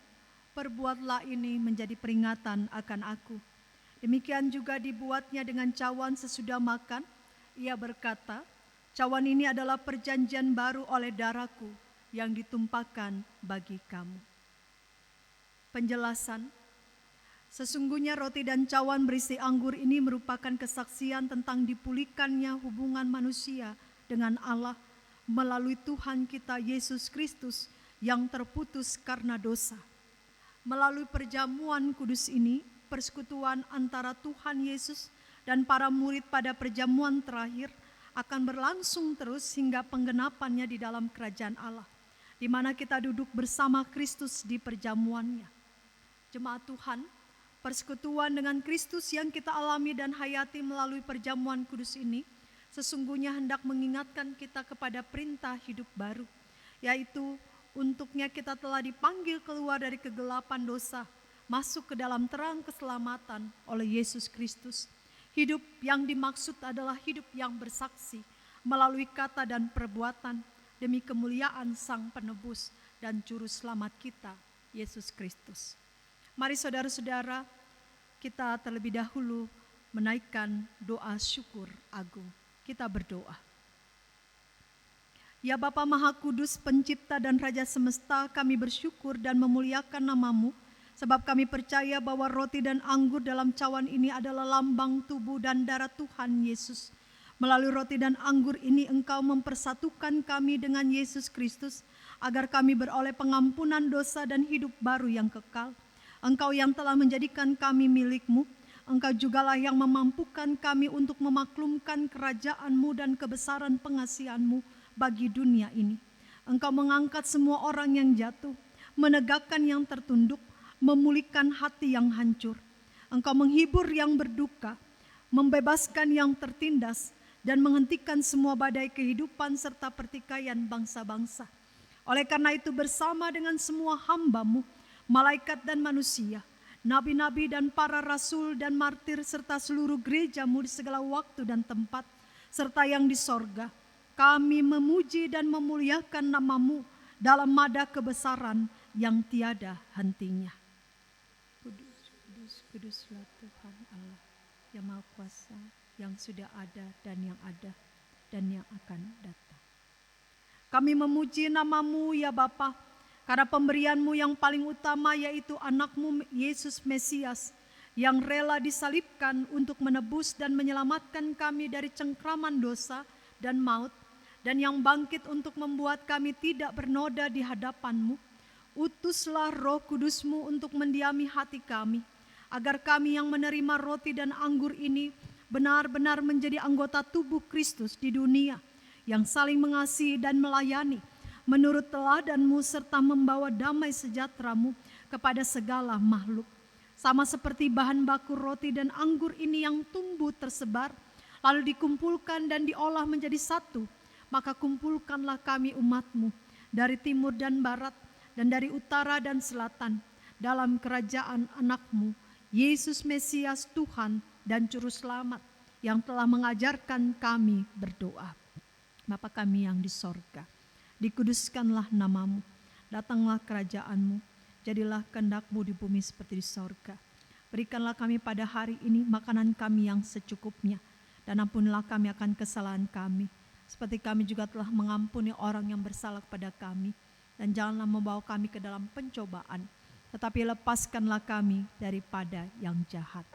perbuatlah ini menjadi peringatan akan aku. Demikian juga dibuatnya dengan cawan sesudah makan. Ia berkata, cawan ini adalah perjanjian baru oleh darahku yang ditumpahkan bagi kamu. Penjelasan, sesungguhnya roti dan cawan berisi anggur ini merupakan kesaksian tentang dipulihkannya hubungan manusia dengan Allah melalui Tuhan kita Yesus Kristus yang terputus karena dosa. Melalui perjamuan kudus ini, persekutuan antara Tuhan Yesus dan para murid pada perjamuan terakhir akan berlangsung terus hingga penggenapannya di dalam kerajaan Allah, di mana kita duduk bersama Kristus di perjamuannya. Jemaat Tuhan, persekutuan dengan Kristus yang kita alami dan hayati melalui perjamuan kudus ini sesungguhnya hendak mengingatkan kita kepada perintah hidup baru, yaitu untuknya kita telah dipanggil keluar dari kegelapan dosa, masuk ke dalam terang keselamatan oleh Yesus Kristus. Hidup yang dimaksud adalah hidup yang bersaksi melalui kata dan perbuatan demi kemuliaan Sang Penebus dan Juru Selamat kita, Yesus Kristus. Mari saudara-saudara, kita terlebih dahulu menaikkan doa syukur agung. Kita berdoa. Ya Bapa Maha Kudus, Pencipta dan Raja Semesta, kami bersyukur dan memuliakan nama-Mu, sebab kami percaya bahwa roti dan anggur dalam cawan ini adalah lambang tubuh dan darah Tuhan Yesus. Melalui roti dan anggur ini Engkau mempersatukan kami dengan Yesus Kristus, agar kami beroleh pengampunan dosa dan hidup baru yang kekal. Engkau yang telah menjadikan kami milik-Mu, Engkau jugalah yang memampukan kami untuk memaklumkan kerajaan-Mu dan kebesaran pengasihan-Mu bagi dunia ini. Engkau mengangkat semua orang yang jatuh, menegakkan yang tertunduk, memulihkan hati yang hancur. Engkau menghibur yang berduka, membebaskan yang tertindas, dan menghentikan semua badai kehidupan serta pertikaian bangsa-bangsa. Oleh karena itu bersama dengan semua hamba-Mu, malaikat dan manusia, nabi-nabi dan para rasul dan martir serta seluruh gereja-Mu di segala waktu dan tempat, serta yang di sorga, kami memuji dan memuliakan nama-Mu dalam mada kebesaran yang tiada hentinya. Kudus, kudus, kuduslah Tuhan Allah yang Maha Kuasa, yang sudah ada dan yang akan datang. Kami memuji nama-Mu ya Bapa, karena pemberian-Mu yang paling utama yaitu anak-Mu Yesus Mesias yang rela disalibkan untuk menebus dan menyelamatkan kami dari cengkraman dosa dan maut, dan yang bangkit untuk membuat kami tidak bernoda di hadapan-Mu. Utuslah Roh Kudus-Mu untuk mendiami hati kami, agar kami yang menerima roti dan anggur ini benar-benar menjadi anggota tubuh Kristus di dunia, yang saling mengasihi dan melayani menurut teladan-Mu serta membawa damai sejahtera-Mu kepada segala makhluk. Sama seperti bahan baku roti dan anggur ini yang tumbuh tersebar, lalu dikumpulkan dan diolah menjadi satu, maka kumpulkanlah kami umat-Mu dari timur dan barat dan dari utara dan selatan dalam kerajaan anak-Mu, Yesus Mesias Tuhan dan Juru Selamat, yang telah mengajarkan kami berdoa. Bapa kami yang di sorga, dikuduskanlah nama-Mu, datanglah kerajaan-Mu, jadilah kehendak-Mu di bumi seperti di sorga. Berikanlah kami pada hari ini makanan kami yang secukupnya, dan ampunilah kami akan kesalahan kami, seperti kami juga telah mengampuni orang yang bersalah kepada kami. Dan janganlah membawa kami ke dalam pencobaan, tetapi lepaskanlah kami daripada yang jahat.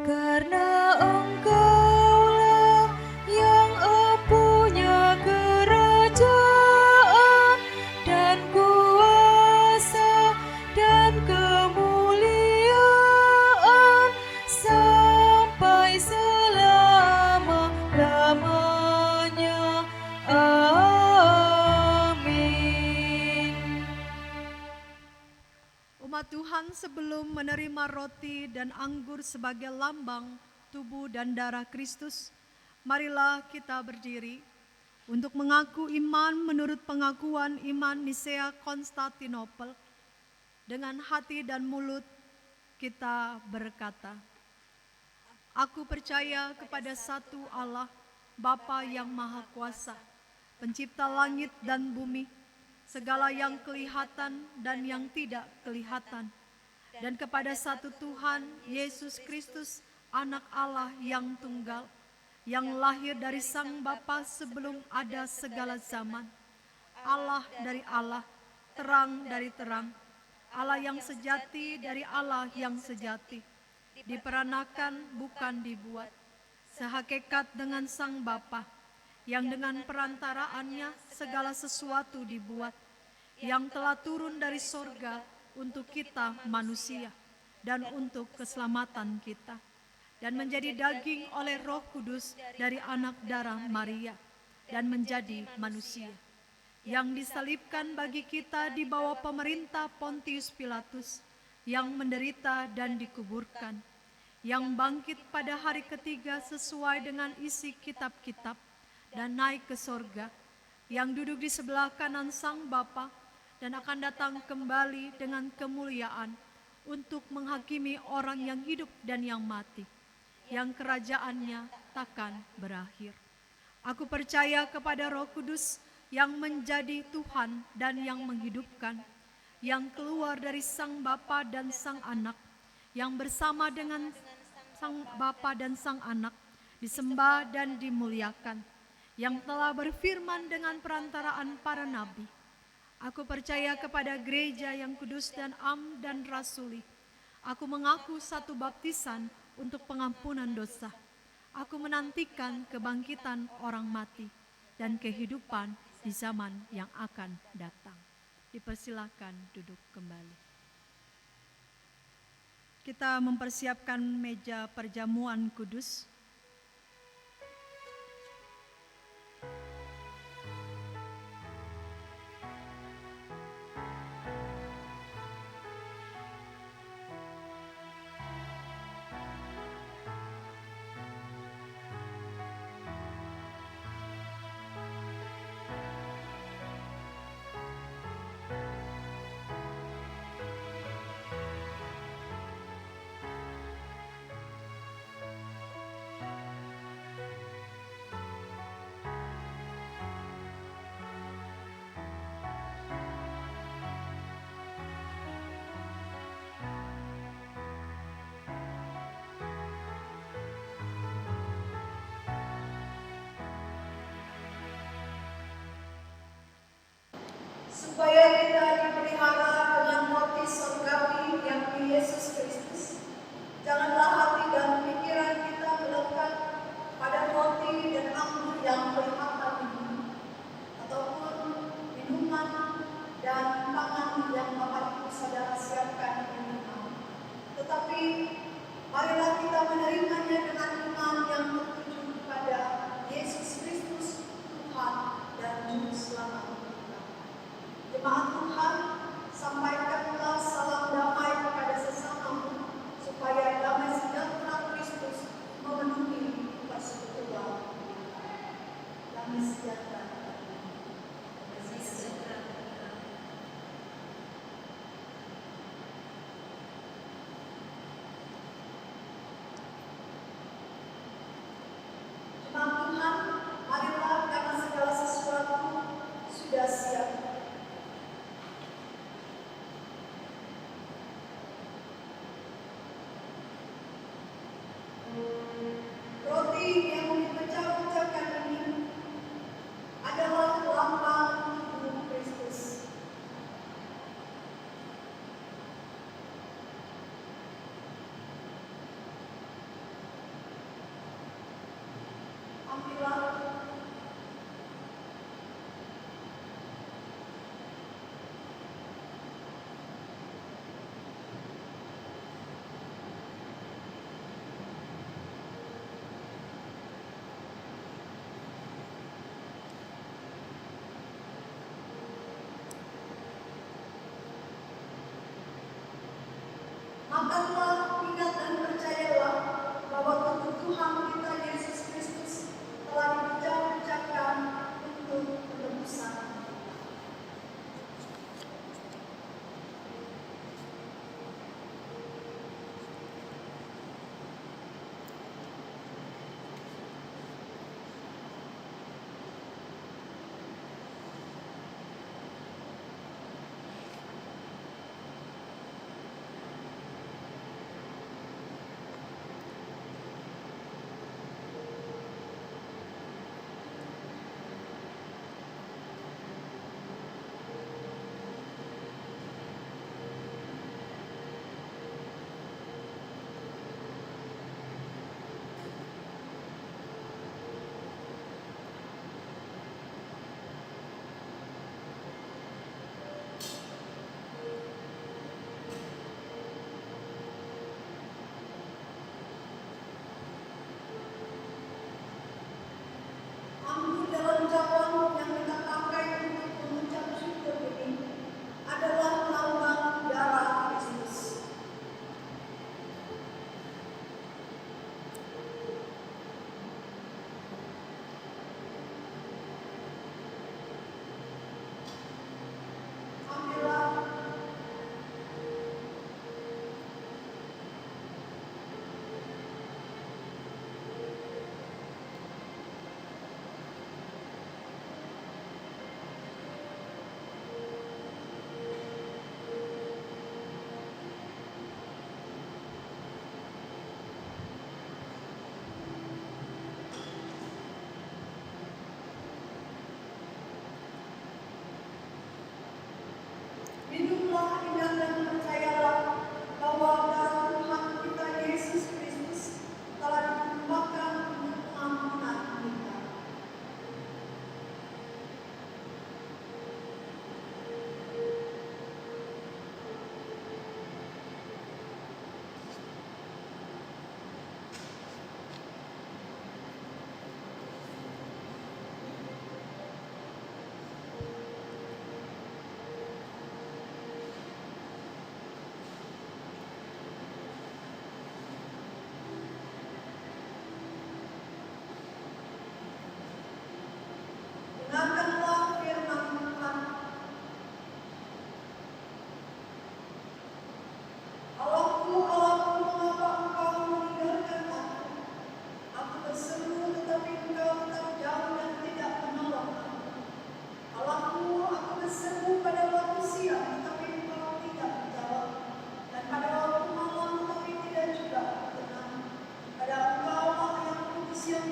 Karena Engkaulah yang empunya kerajaan dan kuasa dan kemuliaan sampai selama-lamanya. Amin.
Umat Tuhan, sebelum menerima roti dan anggur sebagai lambang tubuh dan darah Kristus, marilah kita berdiri untuk mengaku iman menurut pengakuan iman Nisea Konstantinopel. Dengan hati dan mulut kita berkata, aku percaya kepada satu Allah, Bapa yang Maha Kuasa, pencipta langit dan bumi, segala yang kelihatan dan yang tidak kelihatan, dan kepada satu Tuhan, Yesus Kristus, Anak Allah yang tunggal, yang lahir dari Sang Bapa sebelum ada segala zaman, Allah dari Allah, terang dari terang, Allah yang sejati dari Allah yang sejati, diperanakan bukan dibuat, sehakikat dengan Sang Bapa, yang dengan perantaraannya segala sesuatu dibuat, yang telah turun dari sorga untuk kita manusia dan untuk keselamatan kita, dan menjadi daging oleh Roh Kudus dari anak darah Maria, dan menjadi manusia, yang disalibkan bagi kita di bawah pemerintah Pontius Pilatus, yang menderita dan dikuburkan, yang bangkit pada hari ketiga sesuai dengan isi kitab-kitab, dan naik ke sorga, yang duduk di sebelah kanan Sang Bapa, dan akan datang kembali dengan kemuliaan untuk menghakimi orang yang hidup dan yang mati, yang kerajaannya takkan berakhir. Aku percaya kepada Roh Kudus yang menjadi Tuhan dan yang menghidupkan, yang keluar dari Sang Bapa dan Sang Anak, yang bersama dengan Sang Bapa dan Sang Anak disembah dan dimuliakan, yang telah berfirman dengan perantaraan para nabi. Aku percaya kepada gereja yang kudus dan am dan rasuli. Aku mengaku satu baptisan untuk pengampunan dosa. Aku menantikan kebangkitan orang mati dan kehidupan di zaman yang akan datang. Dipersilakan duduk kembali. Kita mempersiapkan meja perjamuan kudus.
Supaya kita dipelihara dengan roti surgawi yang Yesus Kristus. Janganlah hati dan pikiran kita melekat pada roti dan anggur yang kelihatan ini, ataupun minuman dan pangan yang Bapak Ibu Saudara siapkan ini. Tetapi marilah kita menerimanya dengan iman yang tertuju kepada Yesus Kristus, Tuhan dan Juru Selamat. Jemaat Tuhan, sampaikanlah salam damai kepada sesamamu, supaya damai sejahtera Kristus memenuhi persekutuan. Damai sejahtera. Jemaat Tuhan, marilah karena segala sesuatu sudah siap. Roti yang dipecah-pecahkan ini adalah lambang tubuh Kristus. Ambillah. Makanlah, ingat dan percayalah bahwa tubuh Tuhan kita Yesus Kristus telah dipecah-pecahkan untuk penebusan.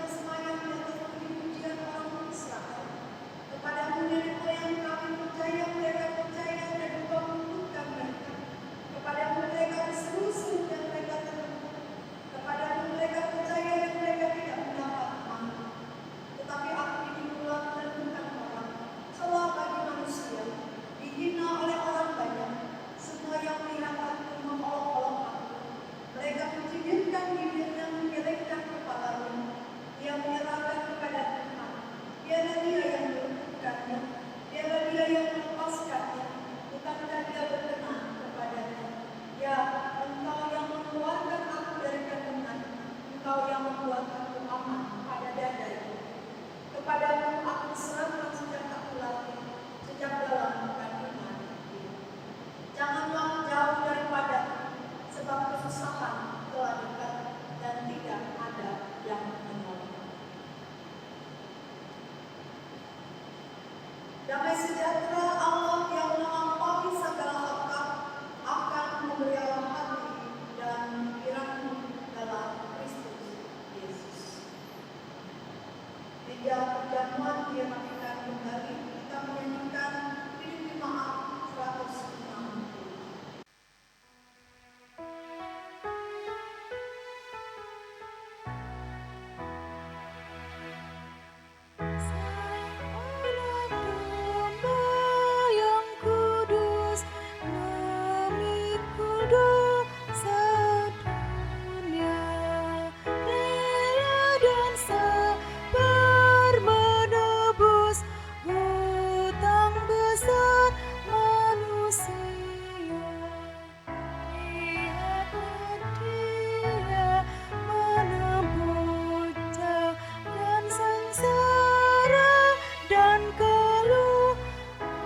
bersemayam di atas puji-pujian orang Israel. Kepadamu nenek moyang kami percaya, mereka percaya dan Engkau mengutukkan mereka. Kepadamu mereka berseru-seru dan mereka terlempar. Kepadamu mereka percaya dan mereka tidak mendapat manfaat. Tetapi aku dibuang dan bukan orang, celah bagi manusia, dihina oleh orang banyak. Semua yang melihat aku mengolok-olok aku. Mereka mencidilkan bibirnya, menggelengkan kepalanya. Dia menyerahkan kepada Tuhan. Dialah dia yang meluputkannya. Dialah dia yang melepaskannya. Bukankah dia berkenan kepadanya? Ya, Engkau yang mengeluarkan aku dari kandungan. Engkau yang membuat aku aman pada dadaku. Kepadamu aku serahkan sejak aku lahir, sejak dalam kandungan ibu. Janganlah jauh daripadaku, sebab kesusahan telah dekat dan tidak ada yang menolong. Damai sejahtera Allah yang melampaui segala akal akan memelihara hati dan pikiranmu dalam Kristus Yesus. Tiga perjamuan dirapikan kembali, kita menyanyikan Hidup Jemaat 160.
Anak domba yang kudus memikul dosa dunia, rela dan sabar menebus hutang besar manusia. Lihatlah dia menempuh jalan sengsara dan keluh,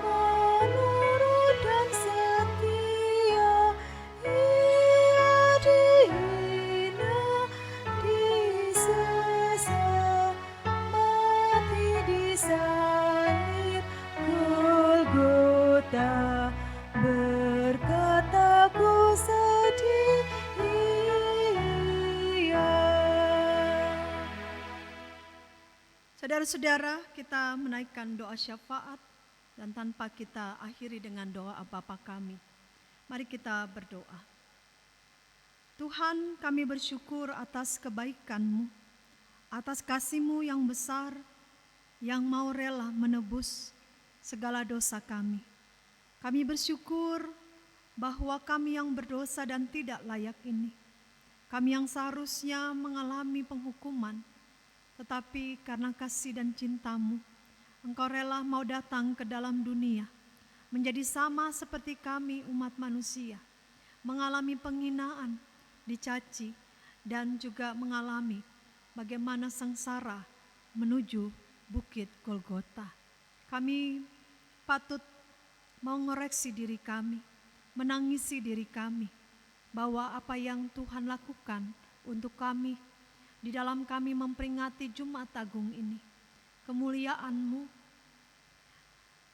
menurut dan setia. Ia dihina, disesat, mati di salib Golgota. Berkata ku sedih, iya.
Saudara-saudara, kita menaikkan doa syafaat dan tanpa kita akhiri dengan doa Bapa kami. Mari kita berdoa. Tuhan, kami bersyukur atas kebaikan-Mu, atas kasih-Mu yang besar, yang mau rela menebus segala dosa kami. Kami bersyukur bahwa kami yang berdosa dan tidak layak ini, kami yang seharusnya mengalami penghukuman, tetapi karena kasih dan cinta-Mu, Engkau rela mau datang ke dalam dunia, menjadi sama seperti kami umat manusia, mengalami penghinaan, dicaci, dan juga mengalami bagaimana sengsara menuju bukit Golgota. Kami patut mengoreksi diri kami, menangisi diri kami, bahwa apa yang Tuhan lakukan untuk kami, di dalam kami memperingati Jumat Agung ini, kemuliaan-Mu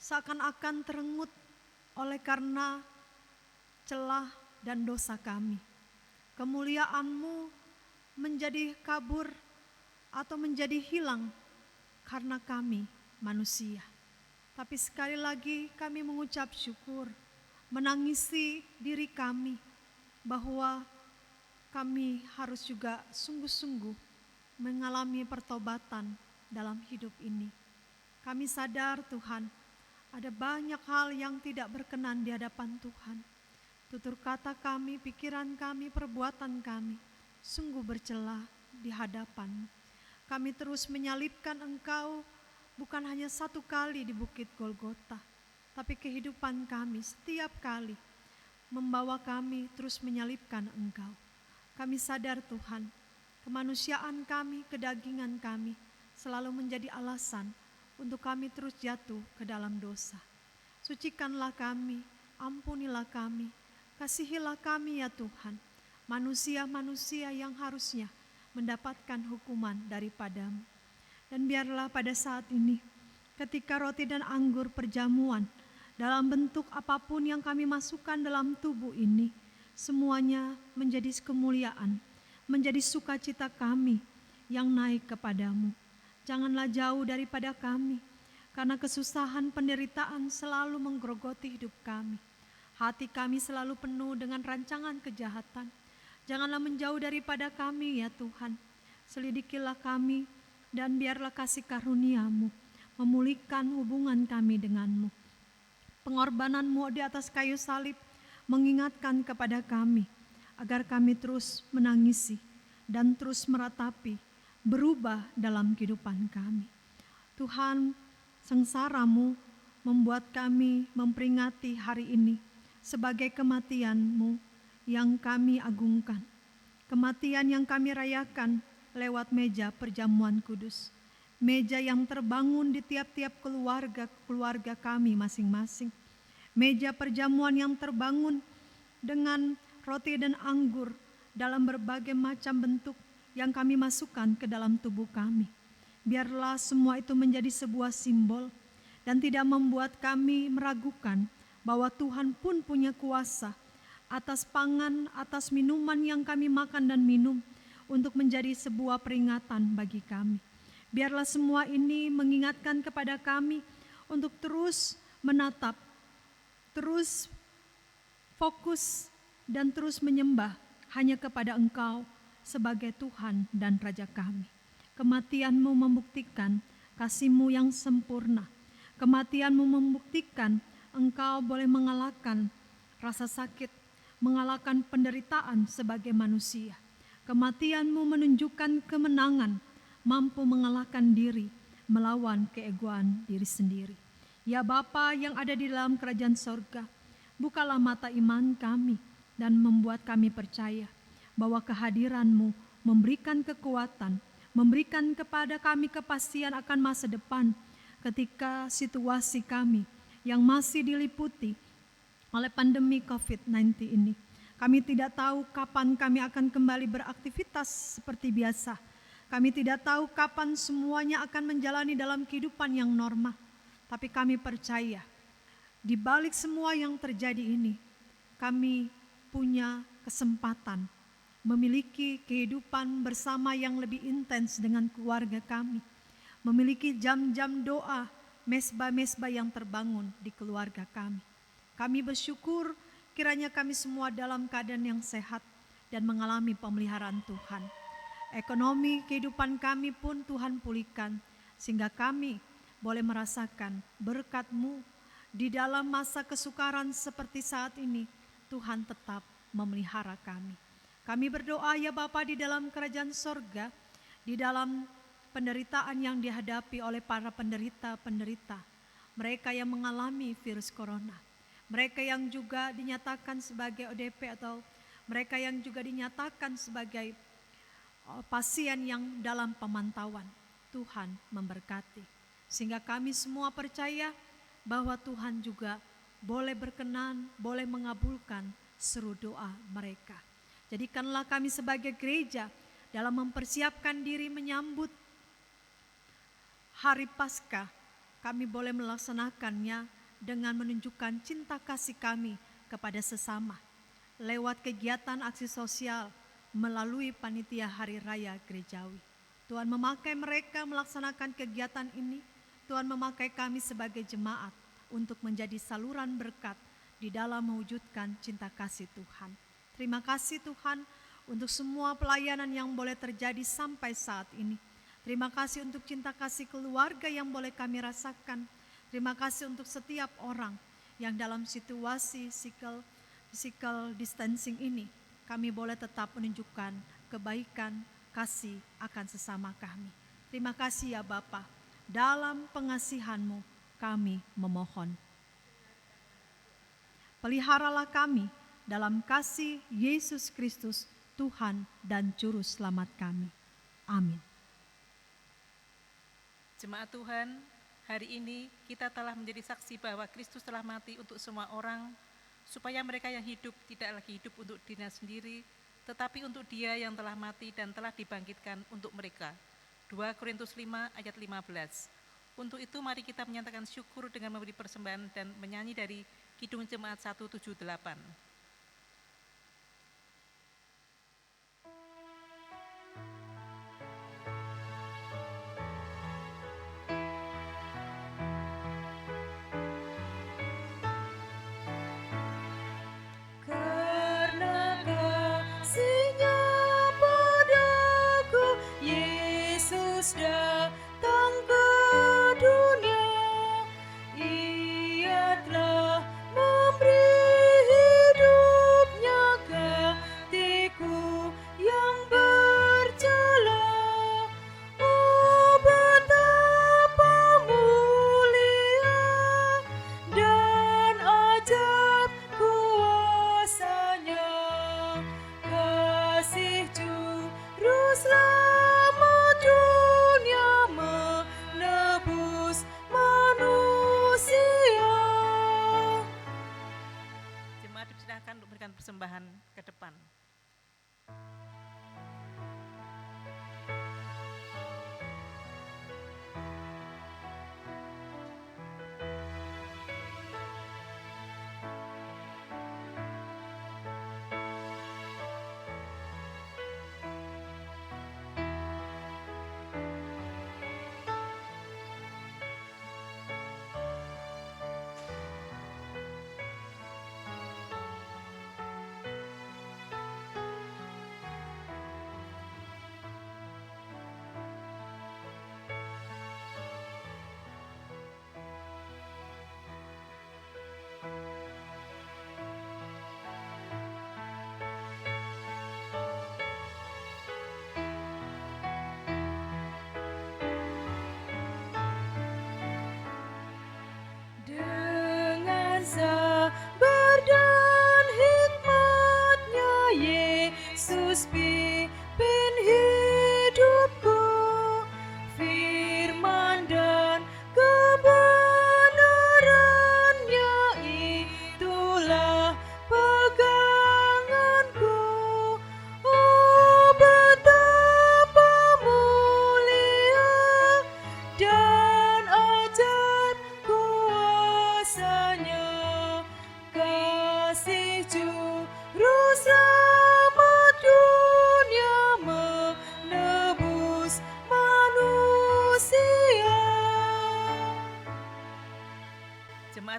seakan-akan terengut oleh karena celah dan dosa kami. Kemuliaan-Mu menjadi kabur atau menjadi hilang karena kami manusia. Tapi sekali lagi kami mengucap syukur, menangisi diri kami bahwa kami harus juga sungguh-sungguh mengalami pertobatan dalam hidup ini. Kami sadar Tuhan, ada banyak hal yang tidak berkenan di hadapan Tuhan. Tutur kata kami, pikiran kami, perbuatan kami sungguh bercela di hadapan. Kami terus menyalibkan Engkau bukan hanya satu kali di bukit Golgota, tapi kehidupan kami setiap kali membawa kami terus menyalibkan Engkau. Kami sadar Tuhan, kemanusiaan kami, kedagingan kami selalu menjadi alasan untuk kami terus jatuh ke dalam dosa. Sucikanlah kami, ampunilah kami, kasihilah kami ya Tuhan, manusia-manusia yang harusnya mendapatkan hukuman daripadamu. Dan biarlah pada saat ini, ketika roti dan anggur perjamuan, dalam bentuk apapun yang kami masukkan dalam tubuh ini, semuanya menjadi kemuliaan, menjadi sukacita kami yang naik kepadamu. Janganlah jauh daripada kami, karena kesusahan penderitaan selalu menggerogoti hidup kami. Hati kami selalu penuh dengan rancangan kejahatan. Janganlah menjauh daripada kami ya Tuhan. Selidikilah kami dan biarlah kasih karunia-Mu memulihkan hubungan kami dengan-Mu. Pengorbanan-Mu di atas kayu salib mengingatkan kepada kami agar kami terus menangisi dan terus meratapi, berubah dalam kehidupan kami. Tuhan, sengsara-Mu membuat kami memperingati hari ini sebagai kematian-Mu yang kami agungkan. Kematian yang kami rayakan lewat meja perjamuan kudus. Meja yang terbangun di tiap-tiap keluarga kami masing-masing. Meja perjamuan yang terbangun dengan roti dan anggur dalam berbagai macam bentuk yang kami masukkan ke dalam tubuh kami. Biarlah semua itu menjadi sebuah simbol dan tidak membuat kami meragukan bahwa Tuhan pun punya kuasa atas pangan, atas minuman yang kami makan dan minum untuk menjadi sebuah peringatan bagi kami. Biarlah semua ini mengingatkan kepada kami untuk terus menatap, terus fokus dan terus menyembah hanya kepada Engkau sebagai Tuhan dan Raja kami. Kematian-Mu membuktikan kasih-Mu yang sempurna. Kematian-Mu membuktikan Engkau boleh mengalahkan rasa sakit, mengalahkan penderitaan sebagai manusia. Kematian-Mu menunjukkan kemenangan, mampu mengalahkan diri, melawan keegoan diri sendiri. Ya Bapa yang ada di dalam kerajaan sorga, bukalah mata iman kami dan membuat kami percaya bahwa kehadiran-Mu memberikan kekuatan, memberikan kepada kami kepastian akan masa depan ketika situasi kami yang masih diliputi oleh pandemi COVID-19 ini. Kami tidak tahu kapan kami akan kembali beraktivitas seperti biasa. Kami tidak tahu kapan semuanya akan menjalani dalam kehidupan yang normal. Tapi kami percaya, di balik semua yang terjadi ini, kami punya kesempatan memiliki kehidupan bersama yang lebih intens dengan keluarga kami. Memiliki jam-jam doa, mesbah-mesbah yang terbangun di keluarga kami. Kami bersyukur kiranya kami semua dalam keadaan yang sehat dan mengalami pemeliharaan Tuhan. Ekonomi kehidupan kami pun Tuhan pulihkan, sehingga kami boleh merasakan berkat-Mu di dalam masa kesukaran seperti saat ini. Tuhan tetap memelihara kami. Kami berdoa ya Bapa di dalam kerajaan sorga, di dalam penderitaan yang dihadapi oleh para penderita-penderita, mereka yang mengalami virus corona, mereka yang juga dinyatakan sebagai ODP atau mereka yang juga dinyatakan sebagai pasien yang dalam pemantauan. Tuhan memberkati, sehingga kami semua percaya bahwa Tuhan juga boleh berkenan, boleh mengabulkan seru doa mereka. Jadikanlah kami sebagai gereja dalam mempersiapkan diri menyambut hari Paskah, kami boleh melaksanakannya dengan menunjukkan cinta kasih kami kepada sesama lewat kegiatan aksi sosial melalui panitia hari raya gerejawi. Tuhan memakai mereka melaksanakan kegiatan ini. Tuhan memakai kami sebagai jemaat untuk menjadi saluran berkat di dalam mewujudkan cinta kasih Tuhan. Terima kasih Tuhan untuk semua pelayanan yang boleh terjadi sampai saat ini. Terima kasih untuk cinta kasih keluarga yang boleh kami rasakan. Terima kasih untuk setiap orang yang dalam situasi physical distancing ini, kami boleh tetap menunjukkan kebaikan, kasih akan sesama kami. Terima kasih ya Bapa, dalam pengasihan-Mu kami memohon. Peliharalah kami dalam kasih Yesus Kristus, Tuhan dan Juru Selamat kami. Amin.
Jemaat Tuhan, hari ini kita telah menjadi saksi bahwa Kristus telah mati untuk semua orang, supaya mereka yang hidup tidak lagi hidup untuk dirinya sendiri, tetapi untuk Dia yang telah mati dan telah dibangkitkan untuk mereka. 2 Korintus 5 ayat 15. Untuk itu mari kita menyatakan syukur dengan memberi persembahan dan menyanyi dari Kidung Jemaat 178.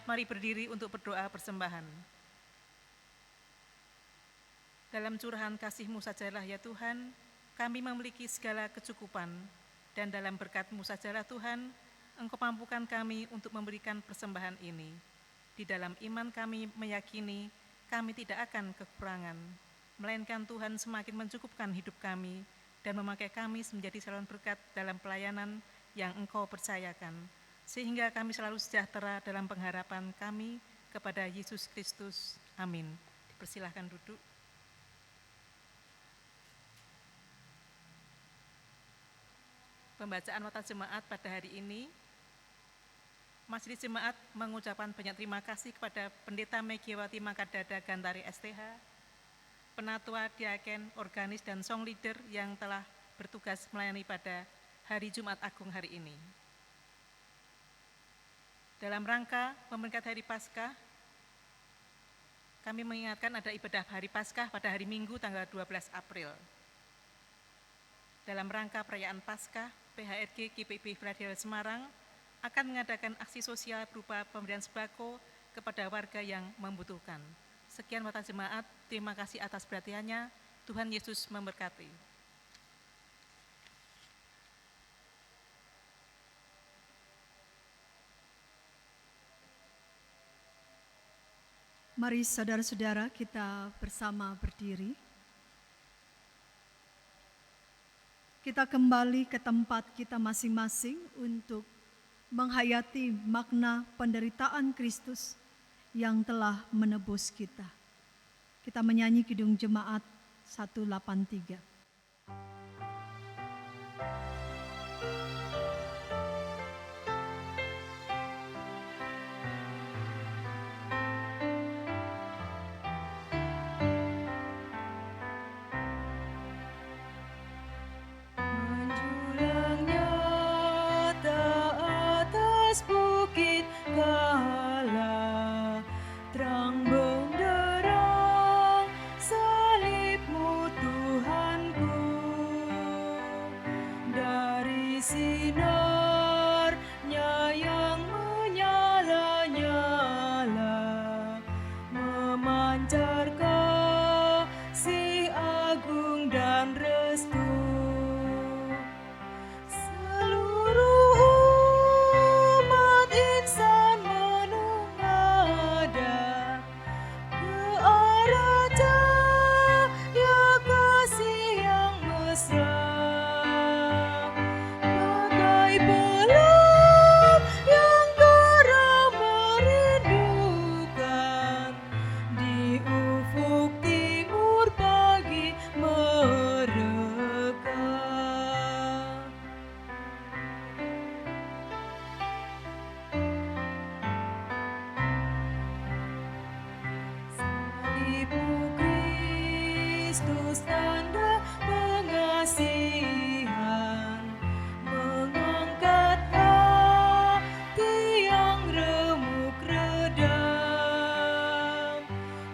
jemaat mari berdiri untuk berdoa persembahan. Dalam curahan kasih-Mu sajalah ya Tuhan, kami memiliki segala kecukupan, dan dalam berkat-Mu sajalah Tuhan, Engkau mampukan kami untuk memberikan persembahan ini. Di dalam iman kami meyakini kami tidak akan kekurangan, melainkan Tuhan semakin mencukupkan hidup kami dan memakai kami menjadi saluran berkat dalam pelayanan yang Engkau percayakan, sehingga kami selalu sejahtera dalam pengharapan kami kepada Yesus Kristus. Amin. Dipersilahkan duduk. Pembacaan Nota Jemaat pada hari ini, Majelis Jemaat mengucapkan banyak terima kasih kepada Pendeta Megiawati Mangkadada Gantari STH, Penatua, Diaken, Organis, dan Song Leader yang telah bertugas melayani pada hari Jumat Agung hari ini. Dalam rangka memperingati Hari Paskah, kami mengingatkan ada ibadah Hari Paskah pada hari Minggu tanggal 12 April. Dalam rangka perayaan Paskah, PHRG GPIB Federal Semarang akan mengadakan aksi sosial berupa pemberian sembako kepada warga yang membutuhkan. Sekian Nota Jemaat, terima kasih atas perhatiannya. Tuhan Yesus memberkati.
Mari saudara-saudara kita bersama berdiri. Kita kembali ke tempat kita masing-masing untuk menghayati makna penderitaan Kristus yang telah menebus kita. Kita menyanyi Kidung Jemaat 183.
Menjulang nyata atas bukit kala, terang benderang salib-Mu Tuhanku. Dari sinarnya yang menyala-nyala, memancar kasih agung dan restu. Seluruh umat insan menunggada ke arah cahaya kasih yang mesra. Bagai pelang yang karam merindukan, di ufuk timur pagi mereka. Salib-Mu Kristus tanda pengasihan, mengangkat hati yang remuk redam,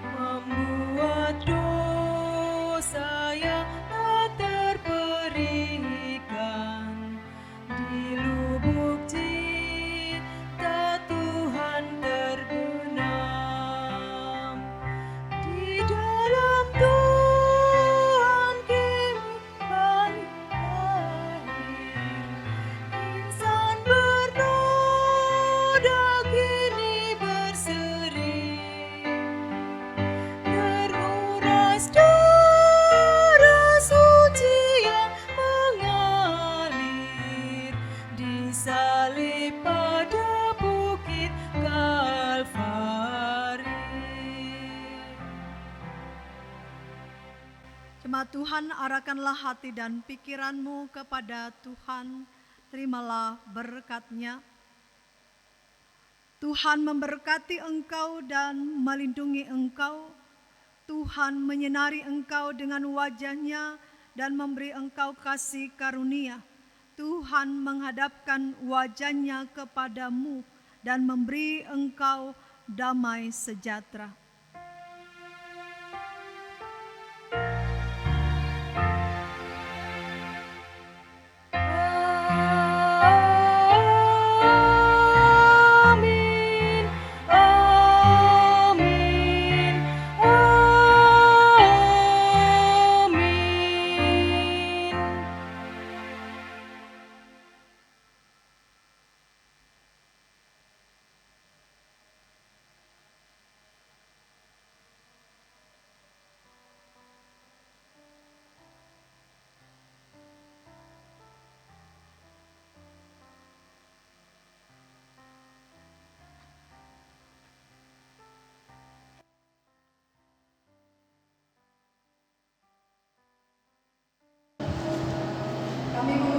membuat dosa yang tak terperikan. Di lubuk cinta Tuhan terbenam. Di dalam Tuhan kini balik lahir, insan bernoda kini berseri, teruras darah suci yang mengalir, disalib pada bukit Kalvari.
Jemaat Tuhan, arahkanlah hati dan pikiranmu kepada Tuhan, terimalah berkat-Nya. Tuhan memberkati engkau dan melindungi engkau. Tuhan menyinari engkau dengan wajah-Nya dan memberi engkau kasih karunia. Tuhan menghadapkan wajah-Nya kepadamu dan memberi engkau damai sejahtera.
Amin,
Kami